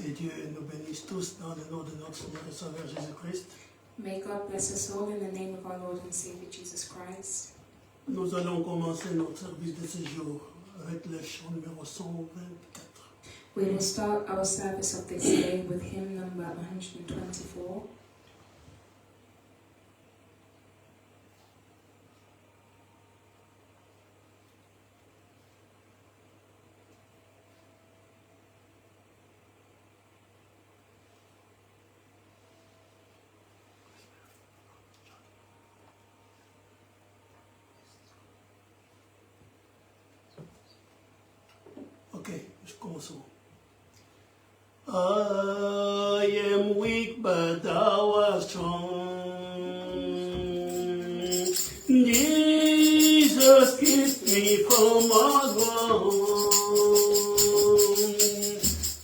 que Dieu nous bénisse tous dans le nom de notre Seigneur et Sauveur Jésus-Christ. May God bless us all in the name of our Lord and Savior Jesus Christ. Nous allons commencer notre service de ce jour avec le chant numéro 124. We will start our service of this day with hymn number 124. Ok, commençons. I am weak, but thou art strong. Jesus, keep me from all wrong.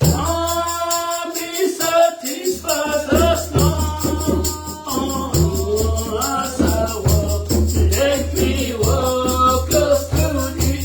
I'll be satisfied as long as I walk. Let me walk close to thee.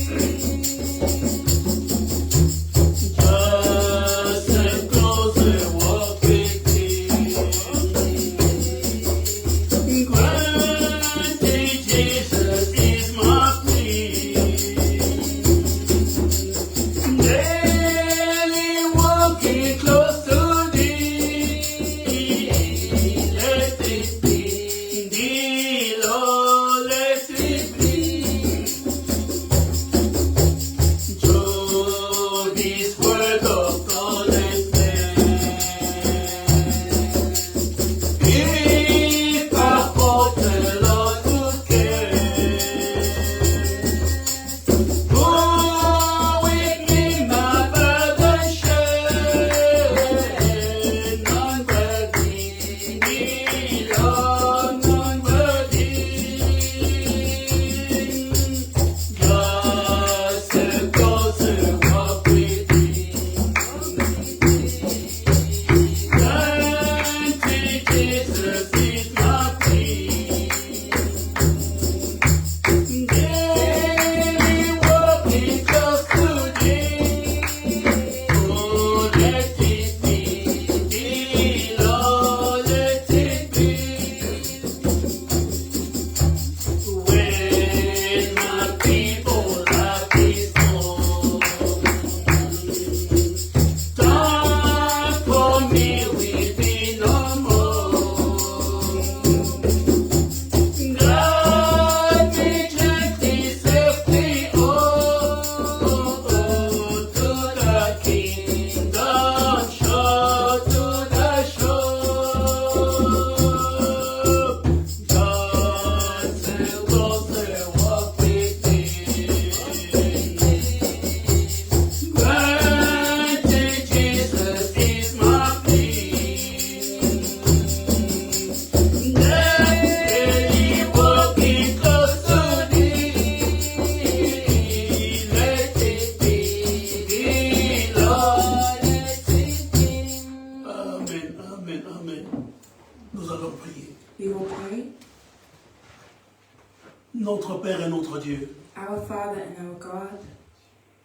Notre Père et notre Dieu, Our Father and our God,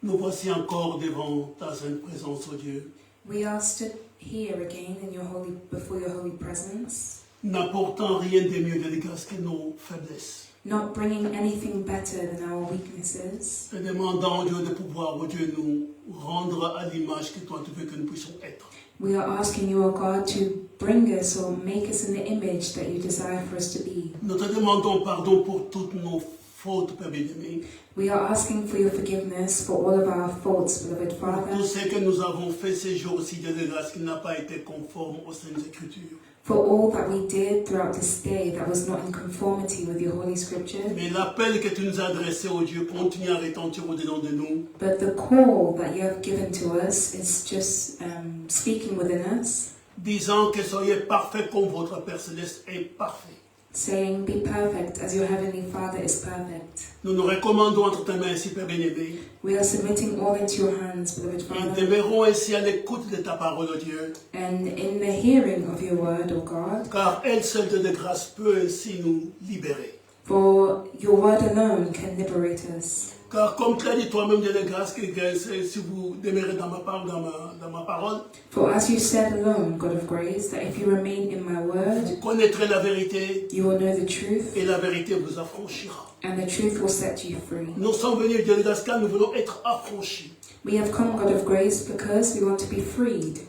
nous voici encore devant ta sainte présence, ô Dieu, we are stood here again in before your holy presence, n'apportant rien de mieux de grâce que nos faiblesses. not bringing anything better than our weaknesses, Et demandant, Dieu, de pouvoir, ô Dieu, nous rendre à l'image que toi tu veux que nous puissions être. We are asking you, O God, to bring us or make us in the image that you desire for us to be. Nous te demandons pardon pour toutes nos fautes, Père bien-aimé. We are asking for your forgiveness for all of our faults, beloved Father. Tout ce que nous avons fait ces jours-ci de grâce qui n'a pas été conforme aux Saintes Écritures. For all that we did throughout this day that was not in conformity with your Holy Scripture. Mais l'appel que tu nous as adressé, ô Dieu, continue à retentir au-dedans de nous. But the call that you have given to us is just speaking within us. Disant que soyez parfaits comme votre Père Céleste est parfait. Saying, be perfect as your Heavenly Father is perfect. Nous nous recommandons entre tes mains ainsi, Père bien-aimé. We are submitting all into your hands, beloved Et Father. demeurons ainsi à l'écoute de ta parole, ô Dieu. And in the hearing of your word, O God. Car elle seule de grâce peut ainsi nous libérer. For your word alone can liberate us. Car comme tu as dit toi-même, Dieu de grâce, que si vous demeurez dans ma parole, For as you said alone, God of grace, that if you remain in my word, vous connaîtrez la vérité you will know the truth, et la vérité vous affranchira. and the truth will set you free. Nous sommes venus, Dieu de grâce, car nous voulons être affranchis We have come, God of grace, because we want to be freed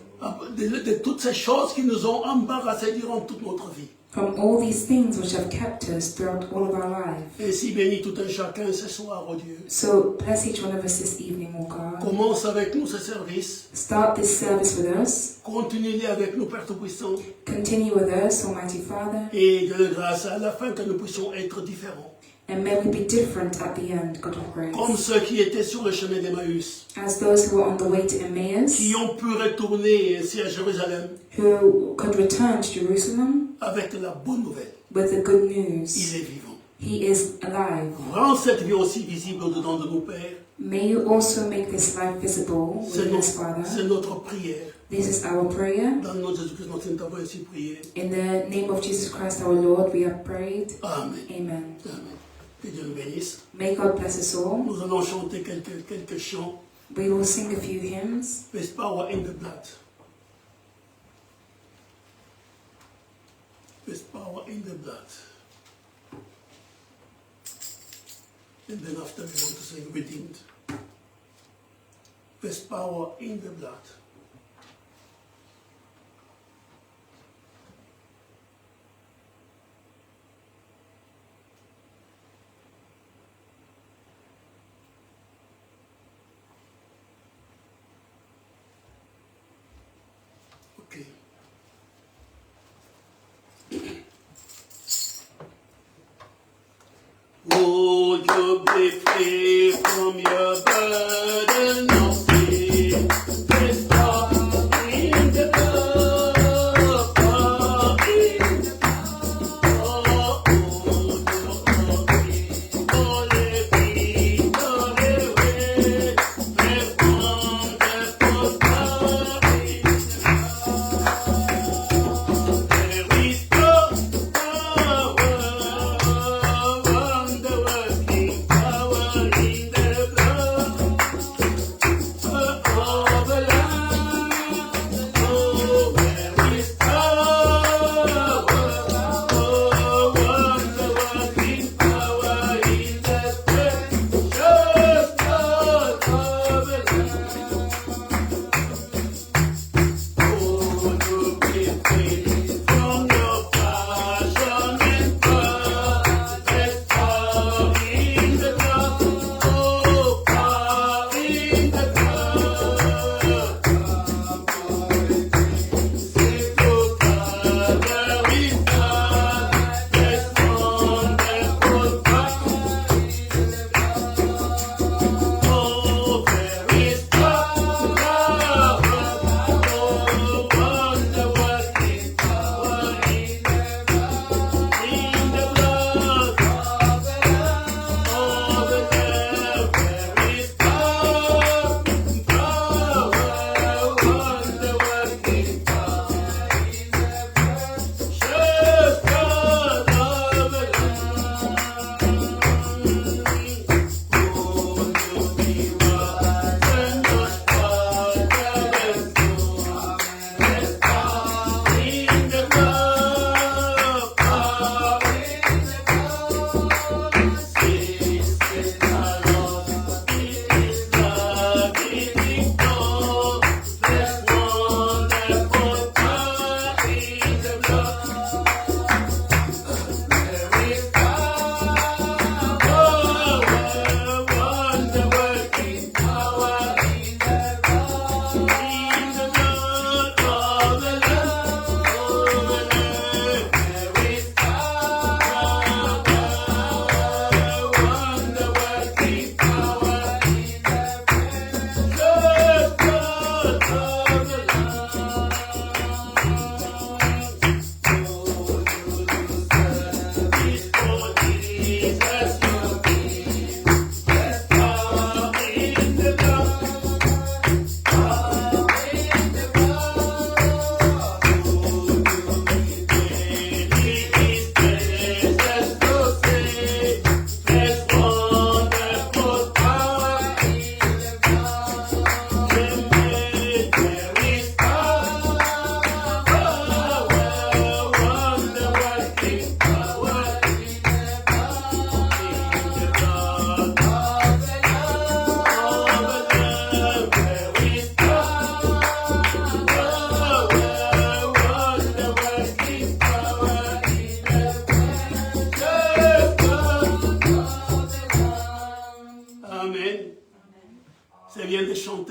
de toutes ces choses qui nous ont embarrassés durant toute notre vie. from all these things which have kept us throughout all of our life. Ainsi bénis tout un chacun ce soir, oh Dieu. So bless each one of us this evening, O God. Commence avec nous ce service. Start this service with us. Continue avec nous, Père Tout-Puissant. Continue with us, Almighty Father. Et Dieu de grâce, à la fin, que nous puissions être différents. And may we be different at the end, God of grace. Comme ceux qui étaient sur le chemin d'Emmaüs, As those who were on the way to Emmaus, qui ont pu retourner ici à Jérusalem who could return to Jerusalem avec la bonne nouvelle. with the good Il news. est vivant. He is alive. Rends cette vie aussi visible au-dedans de nos pères. May you also make this life visible within us, Father. C'est notre prière. This is our prayer. Dans le nom de Jésus-Christ, notre Seigneur, nous avons ainsi prié. In the name of Jesus Christ our Lord, we have prayed. Amen. Amen. Amen. Que Dieu nous bénisse. May God bless us all. Nous allons chanter quelques chants. We will sing a few hymns. There's power in the blood. There's power in the blood. And then after we want to sing redeemed. There's power in the blood. Okay. Would you be free from your burden of sin? There's power in the blood, power in the blood. Oh, holy feet, holy way, there's wonderful power in the blood. There is power, wonder-working power in the blood.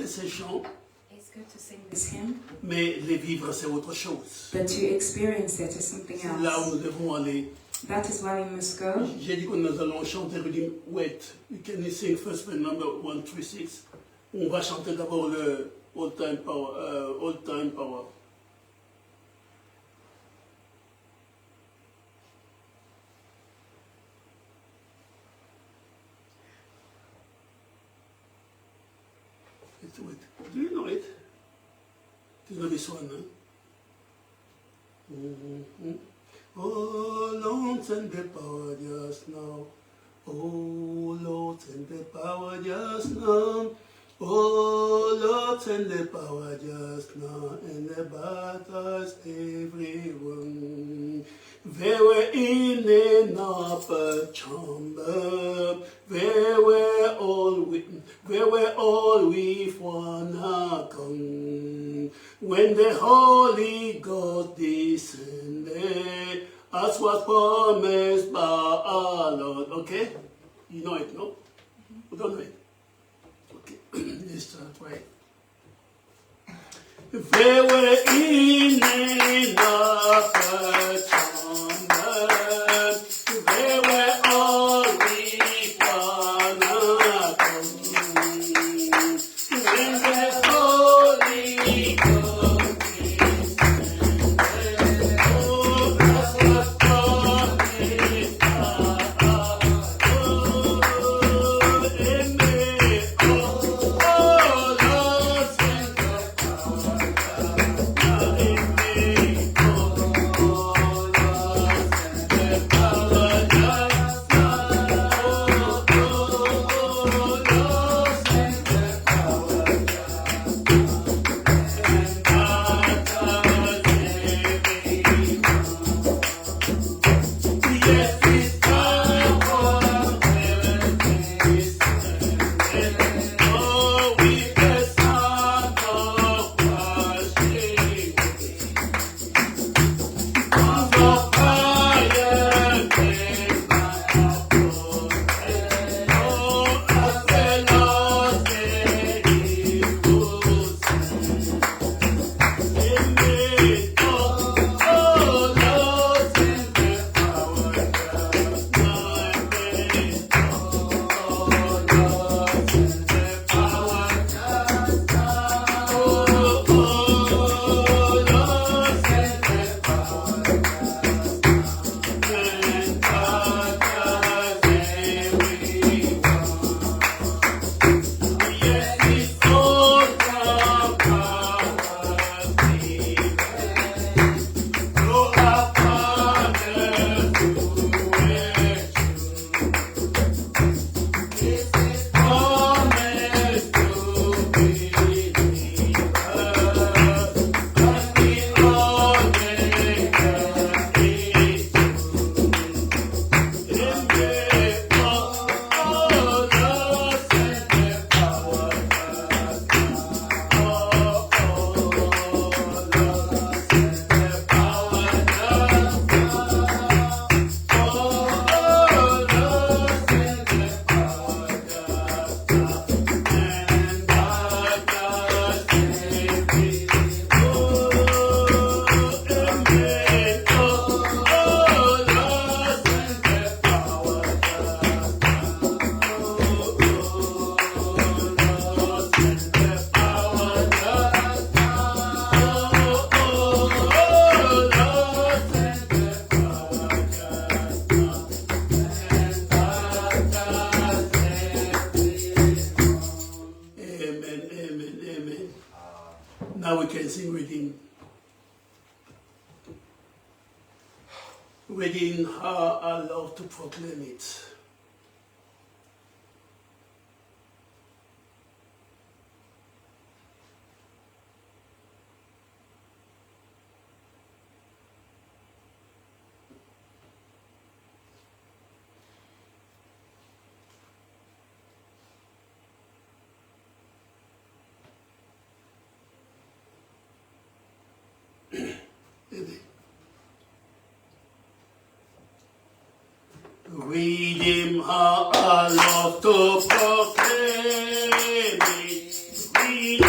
chanter ces chants, It's good to sing this hymn, mais les vivre, c'est autre chose. but to experience it is something C'est là où else. nous devons aller. That is where we must go. J'ai dit que nous allons chanter, je dis, wait, you can sing first the number 136. On va chanter d'abord le Old Time Power. Old Time Power. Wait. Do you know it? Do you know this one? Huh? Mm-hmm. Oh Lord, send the power just now. Oh Lord, send the power just now. Oh Lord, send the power just now. And the battles everyone. They were in an upper chamber. They were all with one accord. When the Holy Ghost descended, as was promised by our Lord. Okay? You know it, no? You don't know it? Okay. Let's start right. They were in an upper chamber. They were all with one accord. When the Holy Ghost descended, oh, as was promised by our Lord. Amen. Oh, Lord, send the power. Now we can sing within how I love to proclaim it. Read him how I love to proclaim it. Read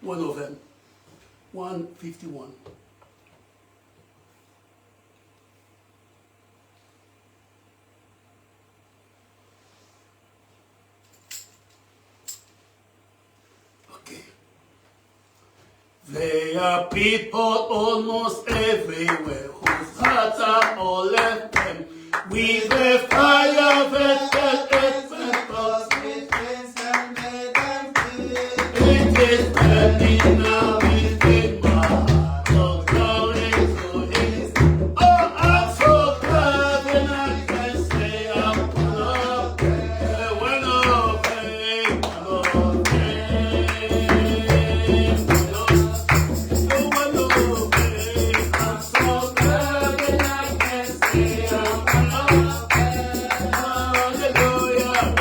One of them. 151. Okay. There are people almost everywhere whose hearts are all left them. With the fire that it is burning now within my heart. Oh, glory to His. Oh, I'm so glad when I can say I'm one of them. One of them. One of them. One of them. I'm so glad when I can say I'm one of them. Hallelujah.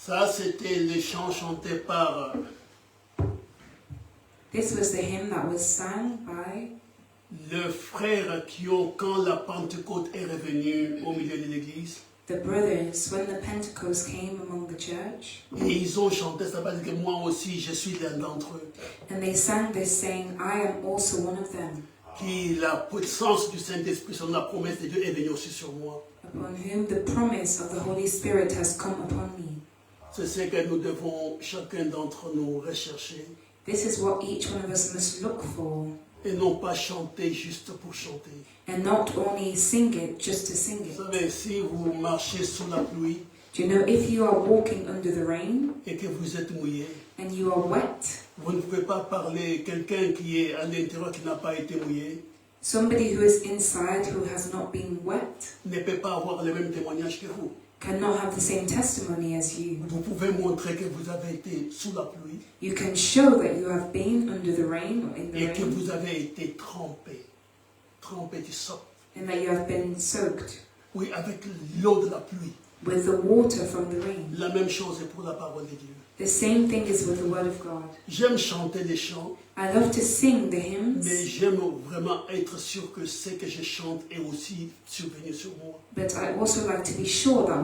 Ça, c'était le chant chanté par This was the hymn that was sung by le frère qui, quand la Pentecôte est revenue au milieu de l'église, the brothers when the Pentecost came among the church. et ils ont chanté ça parce que moi aussi, je suis l'un d'entre eux. And they sang this saying, I am also one of them, Qui la puissance du Saint-Esprit, sur la promesse de Dieu est venue aussi sur moi. upon whom the promise of the Holy Spirit has come upon me. C'est ce que nous devons, chacun d'entre nous, rechercher. This is what each one of us must look for, Et non pas chanter juste pour chanter. and not only sing it just to sing Vous it. savez, si vous marchez sous la pluie Do you know, if you are walking under the rain et que vous êtes mouillé, and you are wet, vous ne pouvez pas parler quelqu'un qui est à l'intérieur qui n'a pas été mouillé, somebody who is inside who has not been wet ne peut pas avoir le même témoignage que vous. cannot have the same testimony as you. Vous pouvez montrer que vous avez été sous la pluie You can show that you have been under the rain or in the et que rain, vous avez été trempé. Trempé du soc. and that you have been soaked. Oui, avec l'eau de la pluie. with the water from the rain. La même chose est pour la parole de Dieu. The same thing is with the Word of God. J'aime chanter des chants, I love to sing the mais hymns, j'aime vraiment être sûr que ce que je chante est aussi survenu sur moi. but I also like to be sure that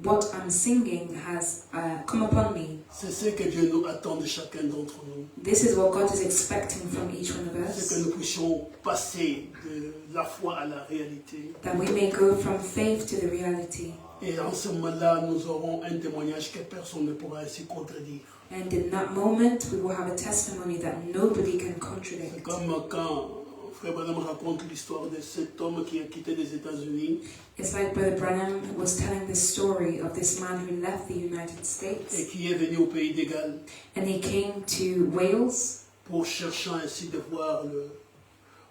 what I'm singing has come upon me. C'est ce que Dieu nous attend de chacun d'entre nous. This is what God is expecting from each one of C'est que us, nous puissions passer de la foi à la réalité. that we may go from faith to the reality. Et en ce moment-là, nous aurons un témoignage que personne ne pourra ainsi contredire. And in that moment, we will have a testimony that nobody can C'est contradict. comme quand Frère Branham raconte l'histoire de cet homme qui a quitté les États-Unis It's like Brother Branham was telling the story of this man who left the United et States qui est venu au pays de Galles and he came to Wales pour chercher ainsi de voir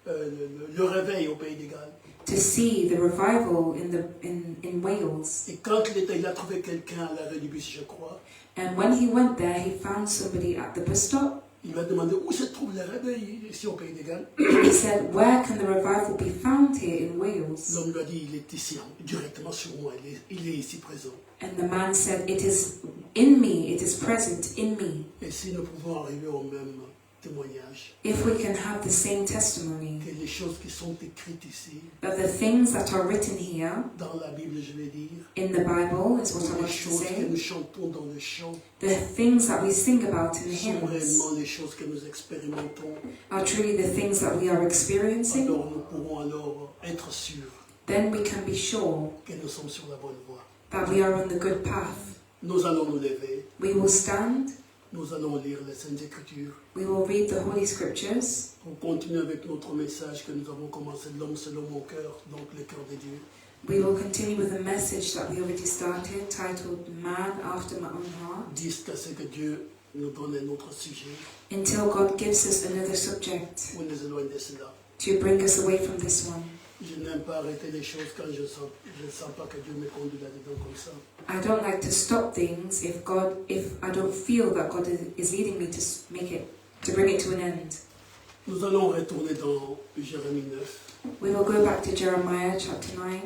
le réveil au pays de Galles. to see the revival in Wales. Et quand il a trouvé quelqu'un à l'arrêt du bus, je crois, And when he went there, he found somebody at the bus stop. il lui a demandé où se trouve le réveil ici au pays de Galles. He said, "Where can the revival be found here in Wales?" L'homme lui a dit, il est ici, directement sur moi, il est ici présent. And the man said, "It is in me, it is present in me." Et si nous pouvons arriver au même témoignage, If we can have the same testimony, que les choses qui sont écrites ici, that the things that are written here dans la Bible, je vais dire, in the Bible is what I les want to choses que say, nous chantons dans le chant, the things that we sing about in the sont hymns réellement les choses que nous expérimentons. are truly the things that we are experiencing, Alors nous pourrons alors être sûrs then we can be sure que nous sommes sur la bonne voie. that we are on the good path. Nous allons nous lever, We will stand, nous allons lire les Saintes Écritures we will read the Holy Scriptures, pour continuer avec notre message que nous avons commencé, l'homme selon mon cœur, donc le cœur de Dieu. we will continue with the message that we already started, titled Man After My Own Heart, Jusqu'à ce que Dieu nous donne un autre sujet until God gives us another subject ou nous éloigne de cela. to bring us away from this one. Je n'aime pas arrêter les choses quand je ne sens pas que Dieu me conduit là-dedans comme ça. I don't like to stop things if I don't feel that God is leading me to bring it to an end. Nous allons retourner dans Jérémie 9. We will go back to Jeremiah chapter 9.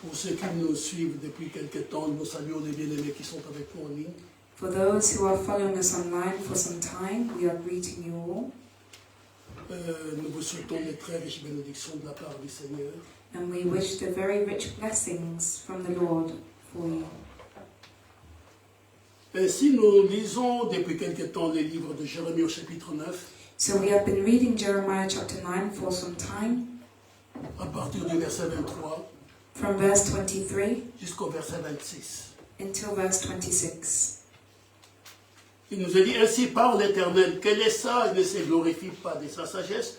Pour ceux qui nous suivent depuis quelque temps, nous saluons les bien-aimés qui sont avec nous en ligne. For those who are following us online for some time, we are greeting you all. Nous vous souhaitons les très riches bénédictions de la part du Seigneur. And we wish the very rich blessings from the Lord for you. Ainsi, nous lisons depuis quelque temps les livres de Jérémie au chapitre 9, So we have been reading Jeremiah chapter 9 for some time, à partir du verset 23 from verse 23 jusqu'au verset 26. until verse 26. Il nous est dit, ainsi parle l'Éternel, que les sages ne se glorifient pas de sa sagesse,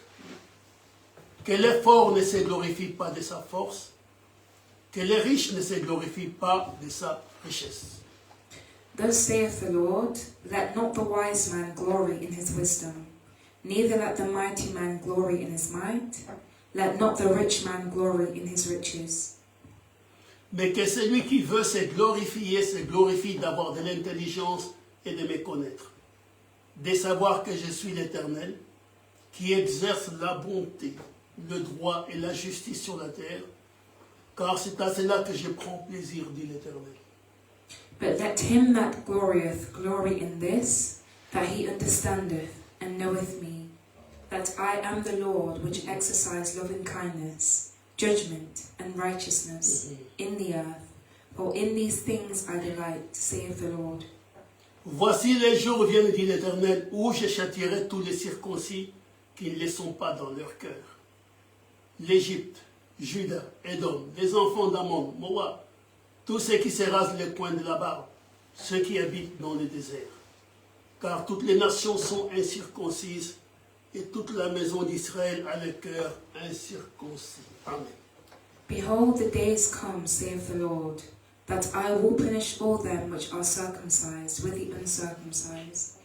que les forts ne se glorifient pas de sa force, que les riches ne se glorifient pas de sa richesse. Thus saith the Lord, let not the wise man glory in his wisdom, neither let the mighty man glory in his might, let not the rich man glory in his riches. Mais que celui qui veut se glorifie d'avoir de l'intelligence et de me connaître, de savoir que je suis l'Éternel, qui exerce la bonté, le droit et la justice sur la terre, car c'est à cela que je prends plaisir, dit l'Éternel. But let him that glorieth glory in this, that he understandeth and knoweth me, that I am the Lord which exercise loving kindness, judgment, and righteousness in the earth. For in these things I delight, saith the Lord. Voici les jours viennent, dit l'Éternel, où je châtierai tous les circoncis qui ne le sont pas dans leur cœur. L'Égypte, Juda, Édom, les enfants d'Ammon, Moab, tous ceux qui se rasent les coins de la barbe, ceux qui habitent dans le désert. Car toutes les nations sont incirconcises, et toute la maison d'Israël a le cœur incirconcis. Amen. Behold, the days come, saith the Lord, that I will punish all them which are circumcised with the uncircumcised,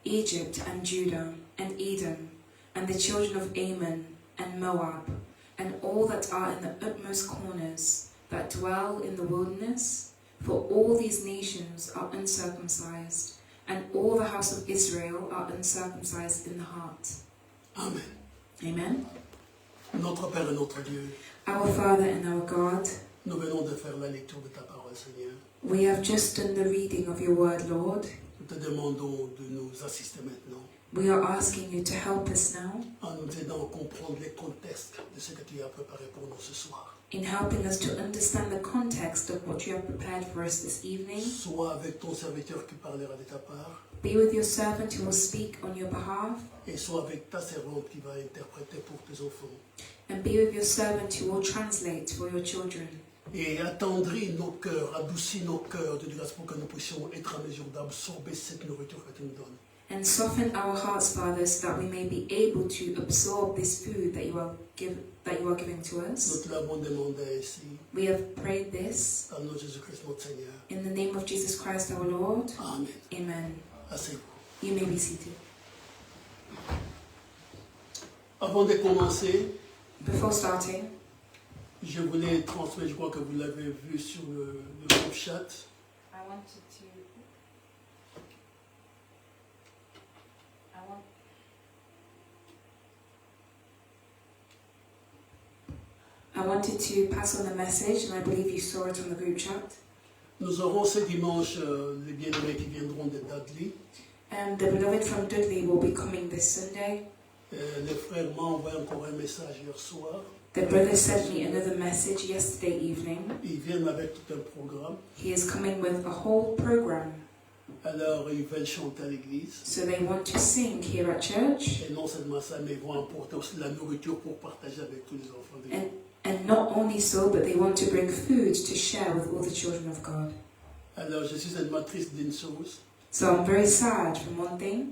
Egypt and Judah and Edom, and the children of Ammon and Moab, and all that are in the utmost corners, that dwell in the wilderness, for all these nations are uncircumcised, and all the house of Israel are uncircumcised in the heart. Amen. Amen. Notre Père et notre Dieu, Our Father and our God, Nous venons de faire la lecture de ta parole, Seigneur. We have just done the reading of your word, Lord. Nous te demandons de nous assister maintenant, We are asking you to help us now en nous aidant à comprendre les contextes de ce que tu as préparé pour nous ce soir. in helping us to understand the context of what you have prepared for us this evening. Sois avec ton serviteur qui parlera de ta part, Be with your servant who will speak on your behalf, et sois avec ta servante qui va interpréter pour tes enfants. and be with your servant who will translate for your children. Et attendris nos cœurs, adoucis nos cœurs de grâce pour que nous puissions être en mesure d'absorber cette nourriture que tu nous donnes. And soften our hearts, Father, so that we may be able to absorb this food that you are giving to Nous us. te l'avons demandé ici, We have prayed this dans le nom de Jésus-Christ notre Seigneur. in the name of Jesus Christ our Lord. Amen. Amen. Asseyez-vous. You may be seated. Avant de commencer, Before starting, je voulais transmettre, je crois que vous l'avez vu sur le groupe chat, I wanted to pass on the message, and I believe you saw it on the group chat. nous aurons ce dimanche les bien-aimés qui viendront de Dudley. And the beloved from Dudley will be coming this Sunday. Les frères m'ont envoyé encore un message hier soir. The brother sent me another message yesterday evening. Ils viennent avec tout un programme. He is coming with a whole program. Alors, ils veulent chanter à l'église. So they want to sing here at church. Et non seulement ça, mais ils vont apporter aussi de la nourriture pour partager avec tous les enfants de Dieu. And not only so, but they want to bring food to share with all the children of God. Alors, je suis tellement triste d'une chose, So I'm very sad from one thing.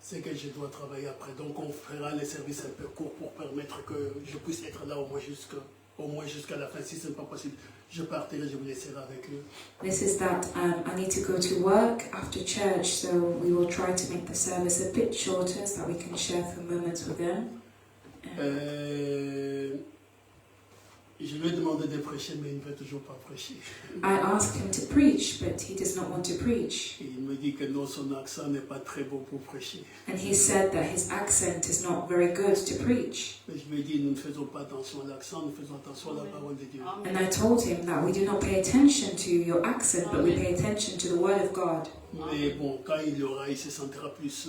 c'est que je dois travailler après. Donc, on fera les services un peu courts pour permettre que je puisse être là au moins jusqu'à la fin. Si ce n'est pas possible, je partirai, je vous laisserai avec eux. This is that I need to go to work after church, so we will try to make the service a bit shorter so that we can share some moments with them. Je lui ai demandé de prêcher, mais il ne veut toujours pas prêcher. I asked him to preach, but he does not want to preach. Et il me dit que non, son accent n'est pas très beau pour prêcher. And he said that his accent is not very good to preach. Mais je lui ai dit, nous ne faisons pas attention à l'accent, nous faisons attention à la parole de Dieu. And I told him that we do not pay attention to your accent, but we pay attention to the word of God. Mais bon, quand il y aura, il se sentira plus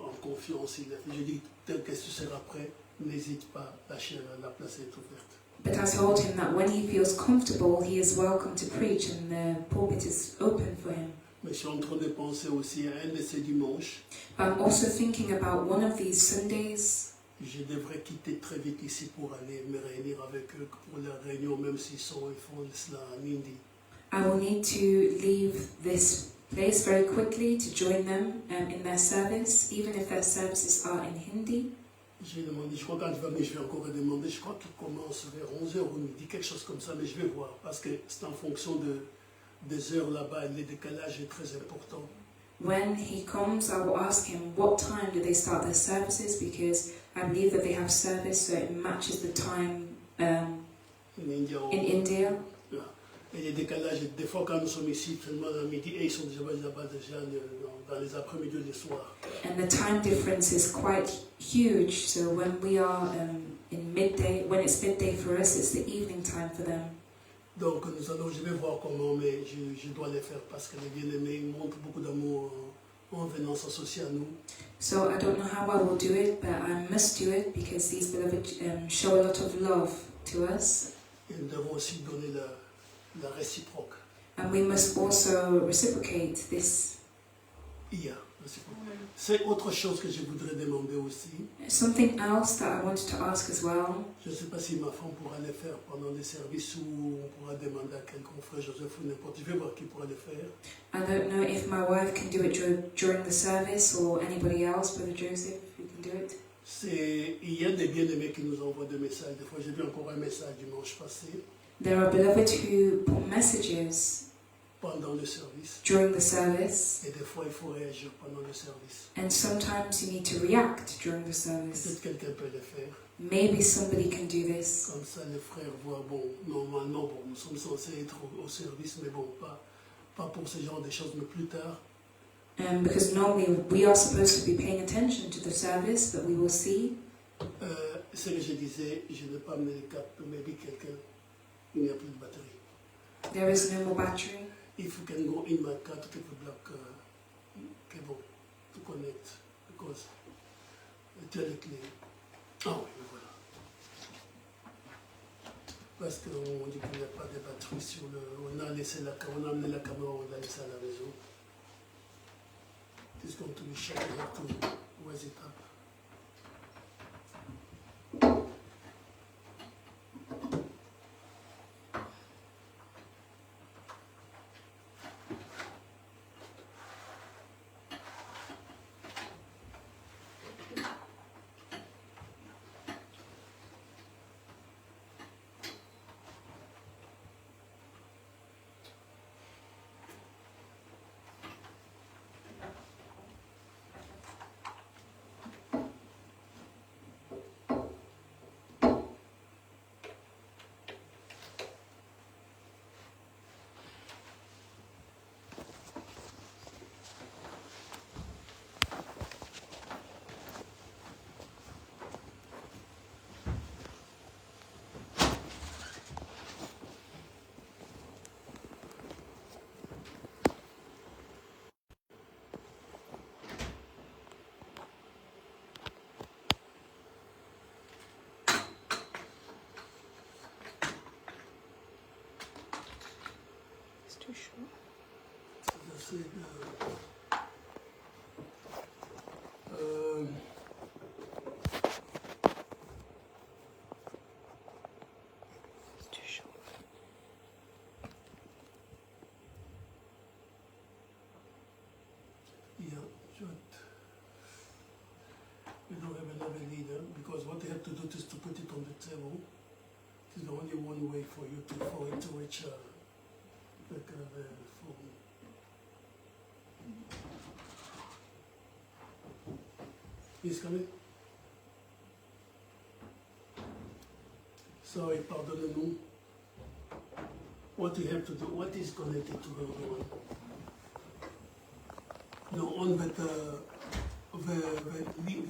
en confiance. Je dis, tel que tu seras prêt, n'hésite pas, la place est ouverte. But I told him that when he feels comfortable, he is welcome to preach and the pulpit is open for him. Mais je suis en train de penser aussi à un de ces dimanches. I'm also thinking about one of these Sundays. Je devrais quitter très vite ici pour aller me réunir avec eux pour la réunion, même s'ils font cela en Indie. I will need to leave this place very quickly to join them in their service, even if their services are in Hindi. J'ai demandé, je crois que quand il va venir, je vais encore demander, je crois qu'il commence vers 11h ou midi, quelque chose comme ça, mais je vais voir, parce que c'est en fonction des heures là-bas, et le décalage est très important. When he comes, I will ask him what time do they start their services, because I believe that they have service so it matches the time in India. Et les décalages, des fois quand nous sommes ici, seulement à midi, et ils sont déjà là-bas dans les après-midi et les soirs. And the time difference is quite huge, so when we are in midday, when it's midday for us, it's the evening time for them. Donc je vais voir comment, mais je dois les faire parce que les bien-aimés montrent beaucoup d'amour en venant s'associer à nous. So I don't know how I will do it, but I must do it because these beloved show a lot of love to us. Et nous devons aussi donner la réciproque. And we must also reciprocate this. C'est autre chose que je voudrais demander aussi. Something else that I wanted to ask as well. Je ne sais pas si ma femme pourra le faire pendant les services ou on pourra demander à quelqu'un, frère Joseph ou n'importe. Je vais voir qui pourra le faire. I don't know if my wife can do it during the service or anybody else, Brother Joseph, if you can do it. Il y a des bien-aimés qui nous envoient des messages. Des fois, j'ai vu encore un message dimanche passé. There are beloved who put messages pendant le service. During the service. Et des fois, il faut réagir pendant le service. And sometimes you need to react during the service. Peut-être quelqu'un peut le faire. Maybe somebody can do this. Comme ça, les frères voient, bon, normalement, bon, nous sommes censés être au service, mais bon, pas pour ce genre de choses, mais plus tard. Because normally we are supposed to be paying attention to the service, but we will see. Ce que je disais, je n'ai pas amené le cap, maybe quelqu'un, il n'y a plus de batterie. There is no more battery. If you can go in my car to take the black cable to connect, because directly. Ah oui, voilà. Parce qu'on dit qu'il n'y a pas de batterie sur le. On a laissé on a amené la caméra, on l'a laissé à la maison. It's going to be shut. You have to raise it up. Too short. It's too short. Yeah, short. We don't have another leader because what they have to do is to put it on the table. It's the only one way for you for it to reach the phone. He's coming. Sorry, pardonnez-nous. What you have to do, what is connected to the other one? No, on the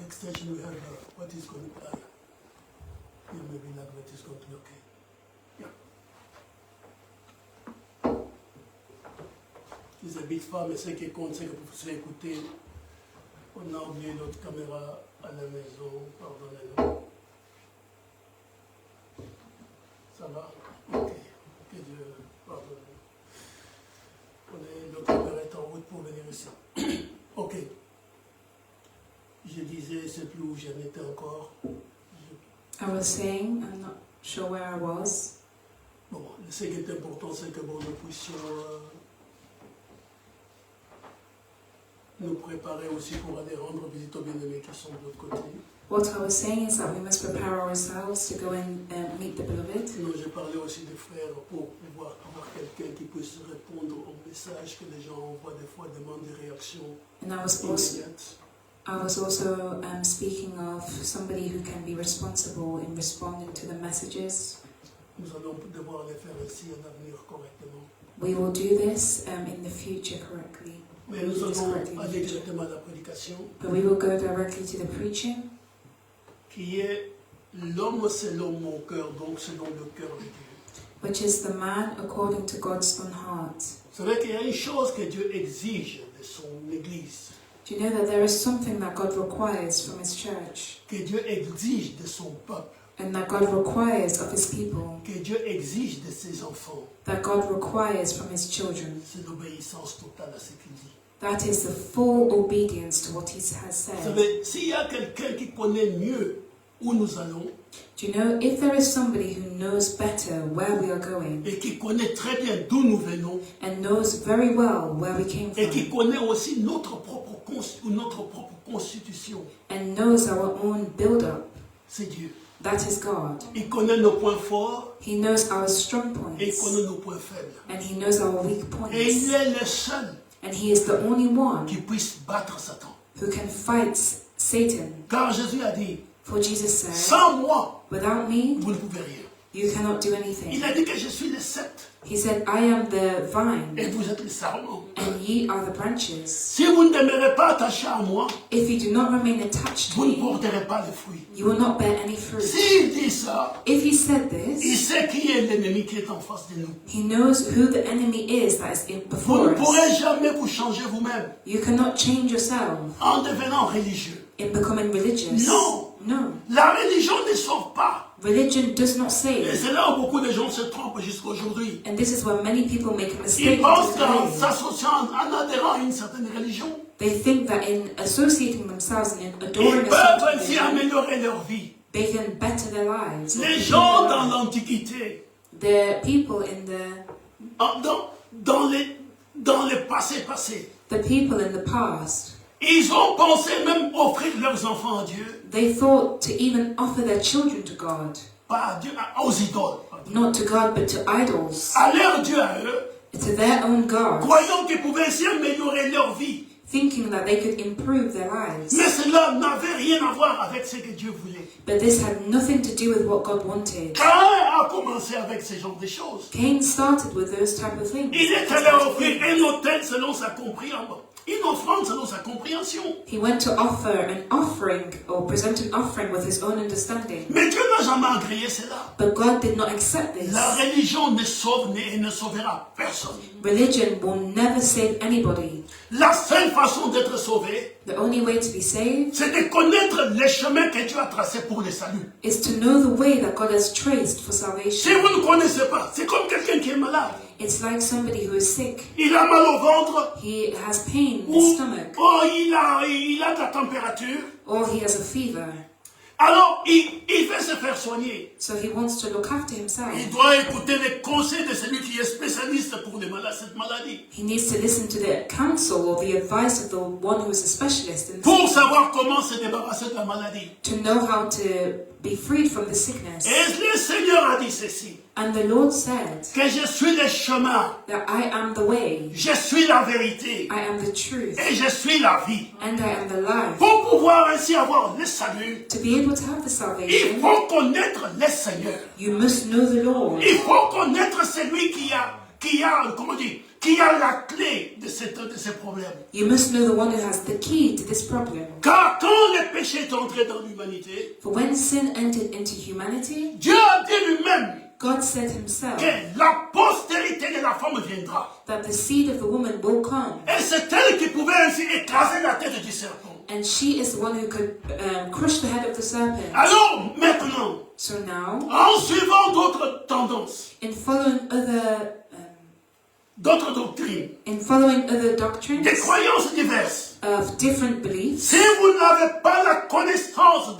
extension we have, what is going to be, yeah, maybe like that is going to be okay. Yeah. C'est un bit fort, mais ce qui compte, c'est que vous pouvez écouter. On a oublié notre caméra à la maison, pardonnez-nous. Ça va? Ok. Que Dieu pardonne. Notre caméra est en route pour venir ici. Ok. Je disais, je ne sais plus où j'en étais encore. I was saying, I'm not sure where I was. Bon, ce qui est important, c'est que bon, nous puissions nous préparer aussi pour aller rendre visite aux bien-aimés qui sont de l'autre côté. What I was saying is that we must prepare ourselves to go and meet the beloved. Non, j'ai parlé aussi des frères pour pouvoir avoir quelqu'un qui puisse répondre aux messages que les gens envoient des fois, demandent des réactions And I was also speaking of somebody who can be responsible in responding to the messages. Nous allons devoir les faire ainsi à l'avenir correctement. We will do this in the future correctly. Mais nous allons aller directement à la prédication. But we will go directly to the preaching. Qui est l'homme selon mon cœur, donc selon le cœur de Dieu. Which is the man according to God's own heart. C'est vrai qu'il y a une chose que Dieu exige de son Église. Do you know that there is something that God requires from His church? Que Dieu exige de son peuple. And that God requires of His people. Que Dieu exige de ses enfants. That God requires from His children. C'est l'obéissance totale à ce qu'il dit. That is the full obedience to what He has Vous said. savez, s'il y a quelqu'un qui connaît mieux où nous allons, Do you know, if there is somebody who knows better where we are going et qui connaît très bien d'où nous venons, and knows very well where we came et qui from connaît aussi notre propre constitution, and knows our own build-up, c'est Dieu. that is God. Il connaît nos points forts He knows our strong et il points connaît nos points faibles. and He knows our weak Et il points. est le seul And He is the only one qui puisse battre Satan. who can fight Satan. Car Jésus a dit, For Jesus said, sans moi, without me, vous ne pouvez rien. You cannot do Il anything. a dit que je suis le cep He said, I am the vine, et vous êtes les sarments. and ye are the branches. Si vous ne demeurez pas attachés à moi, If you do not remain attached to vous ne me, porterez pas de fruits. you will not bear any fruit. S'il dit ça, If he said il this, sait qui est l'ennemi qui est en face de nous. he knows who the enemy is that is Vous before ne pourrez us. jamais vous changer vous-même You cannot change yourself en devenant religieux. in becoming religious. Non. No. La religion ne sauve pas. Religion does not Et save. c'est là où beaucoup de gens se trompent jusqu'à aujourd'hui. And this is where many people make a Ils mistake pensent qu'en today. s'associant, en adhérant à une certaine religion, They think that in associating themselves and in ils adoring a peuvent certain ainsi religion, améliorer leur vie. they can better their lives. or Les improve gens their dans lives. l'Antiquité, The people in dans le passé, the people in the past, ils ont pensé même offrir leurs enfants à Dieu, they thought to even offer their children to God, pas à Dieu, aux idoles. not to God but to idols, À leur Dieu à eux, to their own God, croyant qu'ils pouvaient ainsi améliorer leur vie. thinking that they could improve their lives. Mais cela n'avait rien à voir avec ce que Dieu voulait. But this had nothing to do with what God wanted. Caïn a commencé avec ce genre de choses. Cain started with those type of things. Il est allé offrir un autel selon sa compréhension, une offrande selon sa compréhension. He went to offer an offering or present an offering with his own understanding. Mais Dieu n'a jamais agréé cela. But God did not accept this. La religion ne sauve et ne sauvera personne. Religion will never save anybody. La seule façon d'être sauvé, The only way to be saved c'est de connaître les chemins que Dieu a tracés pour le salut. is to know the way that God has traced for Si salvation. vous ne connaissez pas, c'est comme quelqu'un qui est malade. It's like somebody who is sick. Il a mal au ventre, He has pain in ou his stomach, il a de la température. or he has a fever. Alors, il veut se faire soigner. So he wants to look after himself. Il doit écouter les conseils de celui qui est spécialiste pour cette maladie. He needs to listen to the counsel or the advice of the one who is a specialist in this, Pour savoir comment se débarrasser de la maladie. to know how to be freed from the sickness. Et le Seigneur a dit ceci, And the Lord said que je suis le chemin, that I am the way, je suis la vérité, I am the truth, et je suis la vie. and I am the life. Pour pouvoir ainsi avoir le salut, To be able to have the il salvation, faut connaître le Seigneur. you must know the Lord. Il faut connaître celui qui a la clé de ces problèmes. You must know the one who has the key to this problem. Car quand le péché est entré dans l'humanité, For when sin entered into humanity, Dieu a dit lui-même God said himself que la postérité de la femme viendra. that the seed of the woman will come, Et c'est elle qui pouvait ainsi écraser la tête du serpent. and she is the one who could crush the head of the serpent. Alors, maintenant, So now, en suivant d'autres tendances, in following d'autres doctrines, other doctrines des croyances diverses, of different beliefs, si vous n'avez pas la connaissance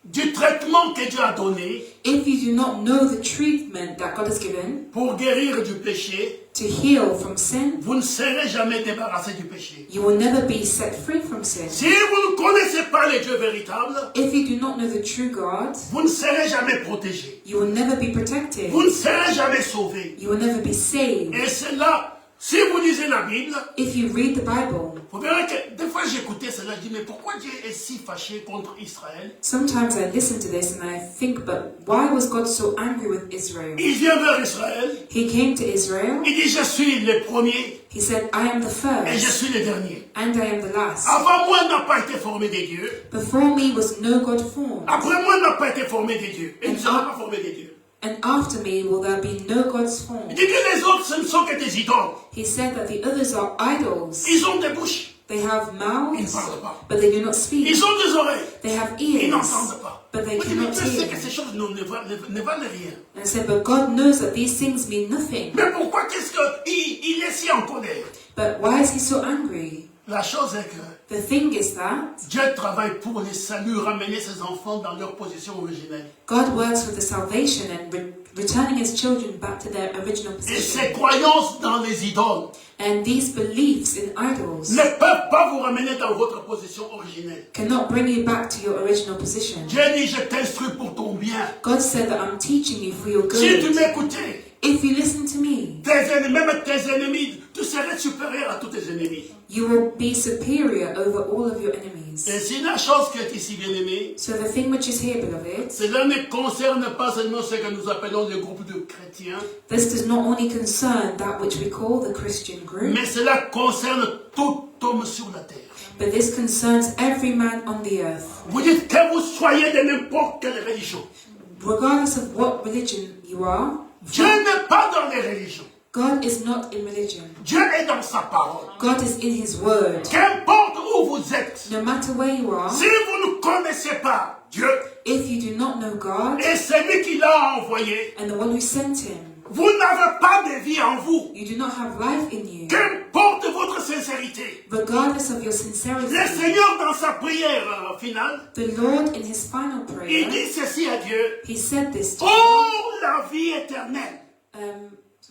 du traitement que Dieu a donné if you do not know the treatment that God has given pour guérir du péché, to heal from sin, vous ne serez jamais débarrassé du péché. you will never be set free from sin. Si vous ne connaissez pas le Dieu véritable, If you do not know the true God, vous ne serez jamais protégé. you will never be protected. Vous ne serez jamais sauvé. You will never be saved. Et c'est là, si vous lisez la Bible, If you read the Bible, vous verrez que des fois j'écoutais cela, je dis mais pourquoi Dieu est si fâché contre Israël? sometimes I listen to this and I think, but why was God so angry with Israel? Il vient vers Israël, He came to Israel, il dit je suis le premier he said, I am the et je first suis le dernier. and I am the last. Avant moi n'a pas été formé des dieux, Before me was no God formed, après moi n'a pas été formé des dieux, et ne sera pas formé des dieux. and after me will there be no gods Il formed. dit que les autres ce ne sont que des idoles. He said that the others are idols. Ils ont des bouches, They have ils ne mouths, parlent pas. but they do not speak. Ils ont des oreilles, They have ils ears, n'entendent pas. but they Vous dites, mais cannot Dieu sait hear. que ces choses ne valent rien. And I said, but God knows that these things mean nothing. Mais pourquoi qu'est-ce qu'il est si en colère? But why is he so angry? La chose est que The thing is that Dieu travaille pour les saluts, ramener ses enfants dans leur position originelle. God works for the salvation and returning his children back to their original Et position. ces croyances dans les idoles And these beliefs in idols ne peuvent pas vous ramener dans votre position originelle. cannot bring you back to your original position. Dieu dit, je t'instruis pour ton bien. God said that I'm teaching you for your Si tu good. m'écoutais, If you listen to me, même tes ennemis, tu serais supérieur à tous tes ennemis. you will be superior over all of your enemies. things. Et si la chose qui est ici, bien aimée, So the thing which is here, beloved, cela ne concerne pas seulement ce que nous appelons le groupe de chrétiens, this does not only concern that which we call the Christian group, mais cela concerne tout homme sur la terre. but this concerns every man on the earth. Vous dites que vous soyez de n'importe quelle religion. Regardless of what religion you are, Dieu n'est pas dans les religions. God is not in religion. Dieu est dans sa parole. God is in His Word. Qu'importe où vous êtes, No matter where you are, si vous ne connaissez pas Dieu if you do not know God et celui qui l'a envoyé, and the one who sent Him, vous n'avez pas de vie en vous. you do not have life in you. Qu'importe votre sincérité. Regardless of your Le sincerity, Seigneur, dans sa prière finale, the Lord in His final il prayer, dit ceci à Dieu. He said this to Oh, la vie éternelle. um,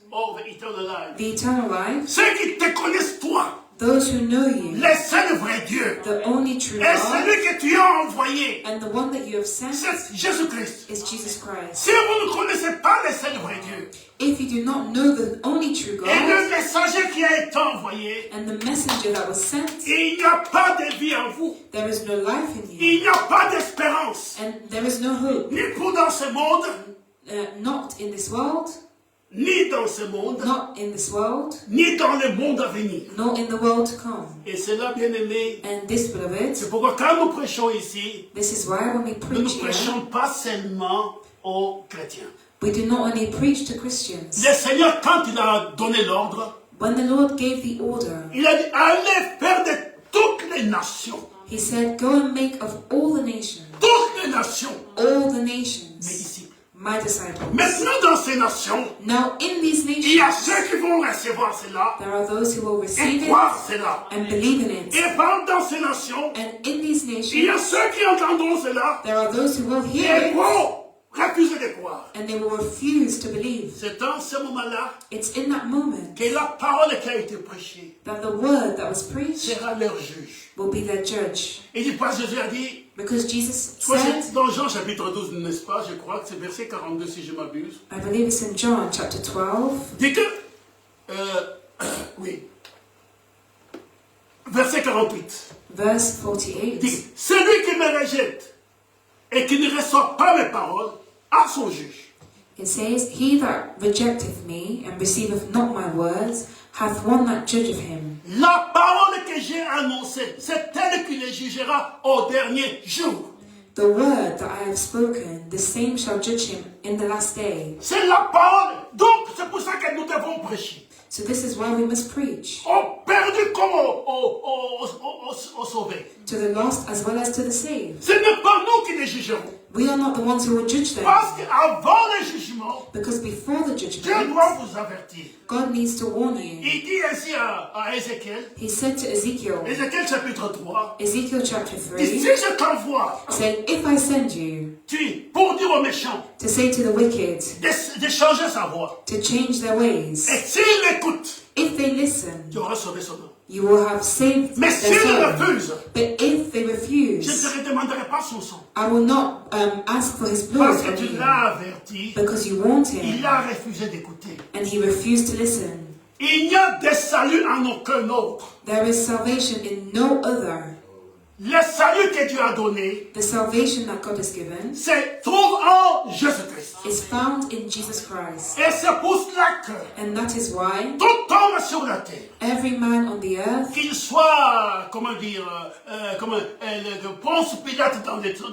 Oh, the eternal life. the eternal life, Ceux qui te connaissent, toi, those who know you, le seul vrai Dieu, the only true et God, celui que tu as envoyé, and the one that you have sent c'est Jésus-Christ. is Jesus Christ. Si vous ne connaissez pas le seul vrai Dieu, If you do not know the only true et God le messager qui a été envoyé, and the messenger that was sent, il n'y a pas de vie en vous. there is no life in you, Il n'y a pas d'espérance, and there is no hope, ni pour dans ce monde, not in this world, ni dans ce monde, not in this world, ni dans le monde à venir. nor in the world to come. Et cela, bien aimé, And this, beloved, c'est pourquoi quand nous prêchons ici, this is why when we nous ne preach here, prêchons pas seulement aux chrétiens. we do not only preach to Christians. Le Seigneur, quand il a donné l'ordre, When the Lord gave the order, il a dit, allez faire de toutes les nations. He said, go and make of all the nations, Toutes les nations, all the mes nations, disciples. my disciples. Maintenant, dans ces nations, Now in these il y a nations, ceux qui vont recevoir cela there are those who will et receive it croire cela. and believe in it. Et dans ces nations, And in these il y a nations, ceux qui entendront cela there are those who will hear et it vont refuser de croire. and they will refuse to believe. C'est dans ce moment-là It's in that moment que la parole qui a été prêchée that the word that was preached sera leur juge. will be their judge. Et dit pas, Jésus a dit, Because Jesus je crois que said, c'est dans Jean chapitre 12, n'est-ce pas? Je crois que c'est verset 42 si je m'abuse. I believe it's in John chapter 12, Dit que, oui, verset 48. verse 48. Dit, celui qui me rejette et qui ne reçoit pas mes paroles a son juge. It says, He that rejecteth me and receiveth not my words hath one that judgeth him. La parole que j'ai annoncée, c'est elle qui le jugera au dernier jour. The word that I have spoken, the same shall judge him in the last day. C'est la parole. Donc, c'est pour ça que nous devons prêcher. So this is why we must preach Aux perdus comme aux sauvés. to the lost as well as to the saved. Ce n'est pas nous qui les jugerons. We are not the ones who will judge them, Parce qu'avant le jugement, because before the Dieu judgment, doit vous avertir. God needs to warn you. Il dit ainsi à Ézéchiel, He said to Ezekiel, Ézéchiel chapitre 3, Ezekiel chapter il dit, 3, si je t'envoie, saying, If I send you pour dire aux méchants to say to the wicked de changer sa voix, to change their ways, et s'ils l'écoutent, if they listen, tu auras sauvé son nom. you will have saved Mais their s'ils soul. refusent, But if they je ne refuse, te demanderai pas son sang. I will not ask for his blood Parce que from tu you, l'as averti, because you warned il him, a refusé d'écouter. and he refused to listen. Il n'y a de salut en aucun autre. There is salvation in no other. Le salut que Dieu a donné, The salvation that God has given c'est trouve en Jésus-Christ. is found in Jesus Christ. Et c'est pour cela que And that is why tout homme sur la terre, every man on the earth, qu'il soit, comment dire, Ponce Pilate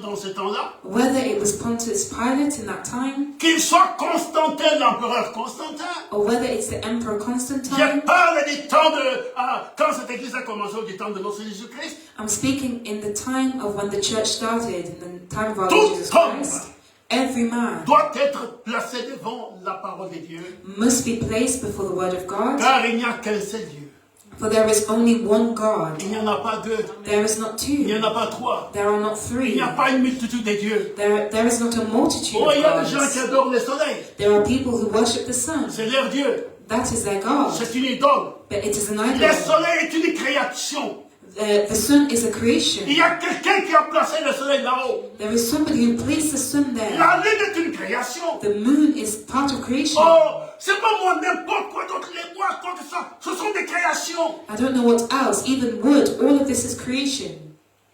dans ce temps-là, whether it was Pontius Pilate in that time, qu'il soit Constantin, l'empereur Constantin. or whether it's the Emperor Je Constantine, parle du temps quand cette église a commencé, du temps de notre Jésus-Christ. I'm speaking in the time of when the church started, in the time of our Tout Lord Jesus homme Christ. Every man doit être placé devant la parole de Dieu, must be placed before the word of God, car il n'y a qu'un seul Dieu. for there is only one God. Il n'y en a pas deux, There is not il n'y two. en a pas trois, There are not il three. n'y a pas une multitude de dieux. There is not a multitude Oh, of il y a des gens qui gods. adorent le soleil, There are people who worship the sun. c'est leur Dieu, That is their God. c'est une idole. But it is an Le idol. soleil est une création. The sun is a Il creation. y a quelqu'un qui a placé le soleil là-haut. There is somebody who placed the sun there. La lune est une création. The moon is part of creation. Oh, c'est pas moi, n'importe quoi d'autre, les bois, quoi que ça, ce sont des créations. I don't know what else. Even wood, all of this is creation.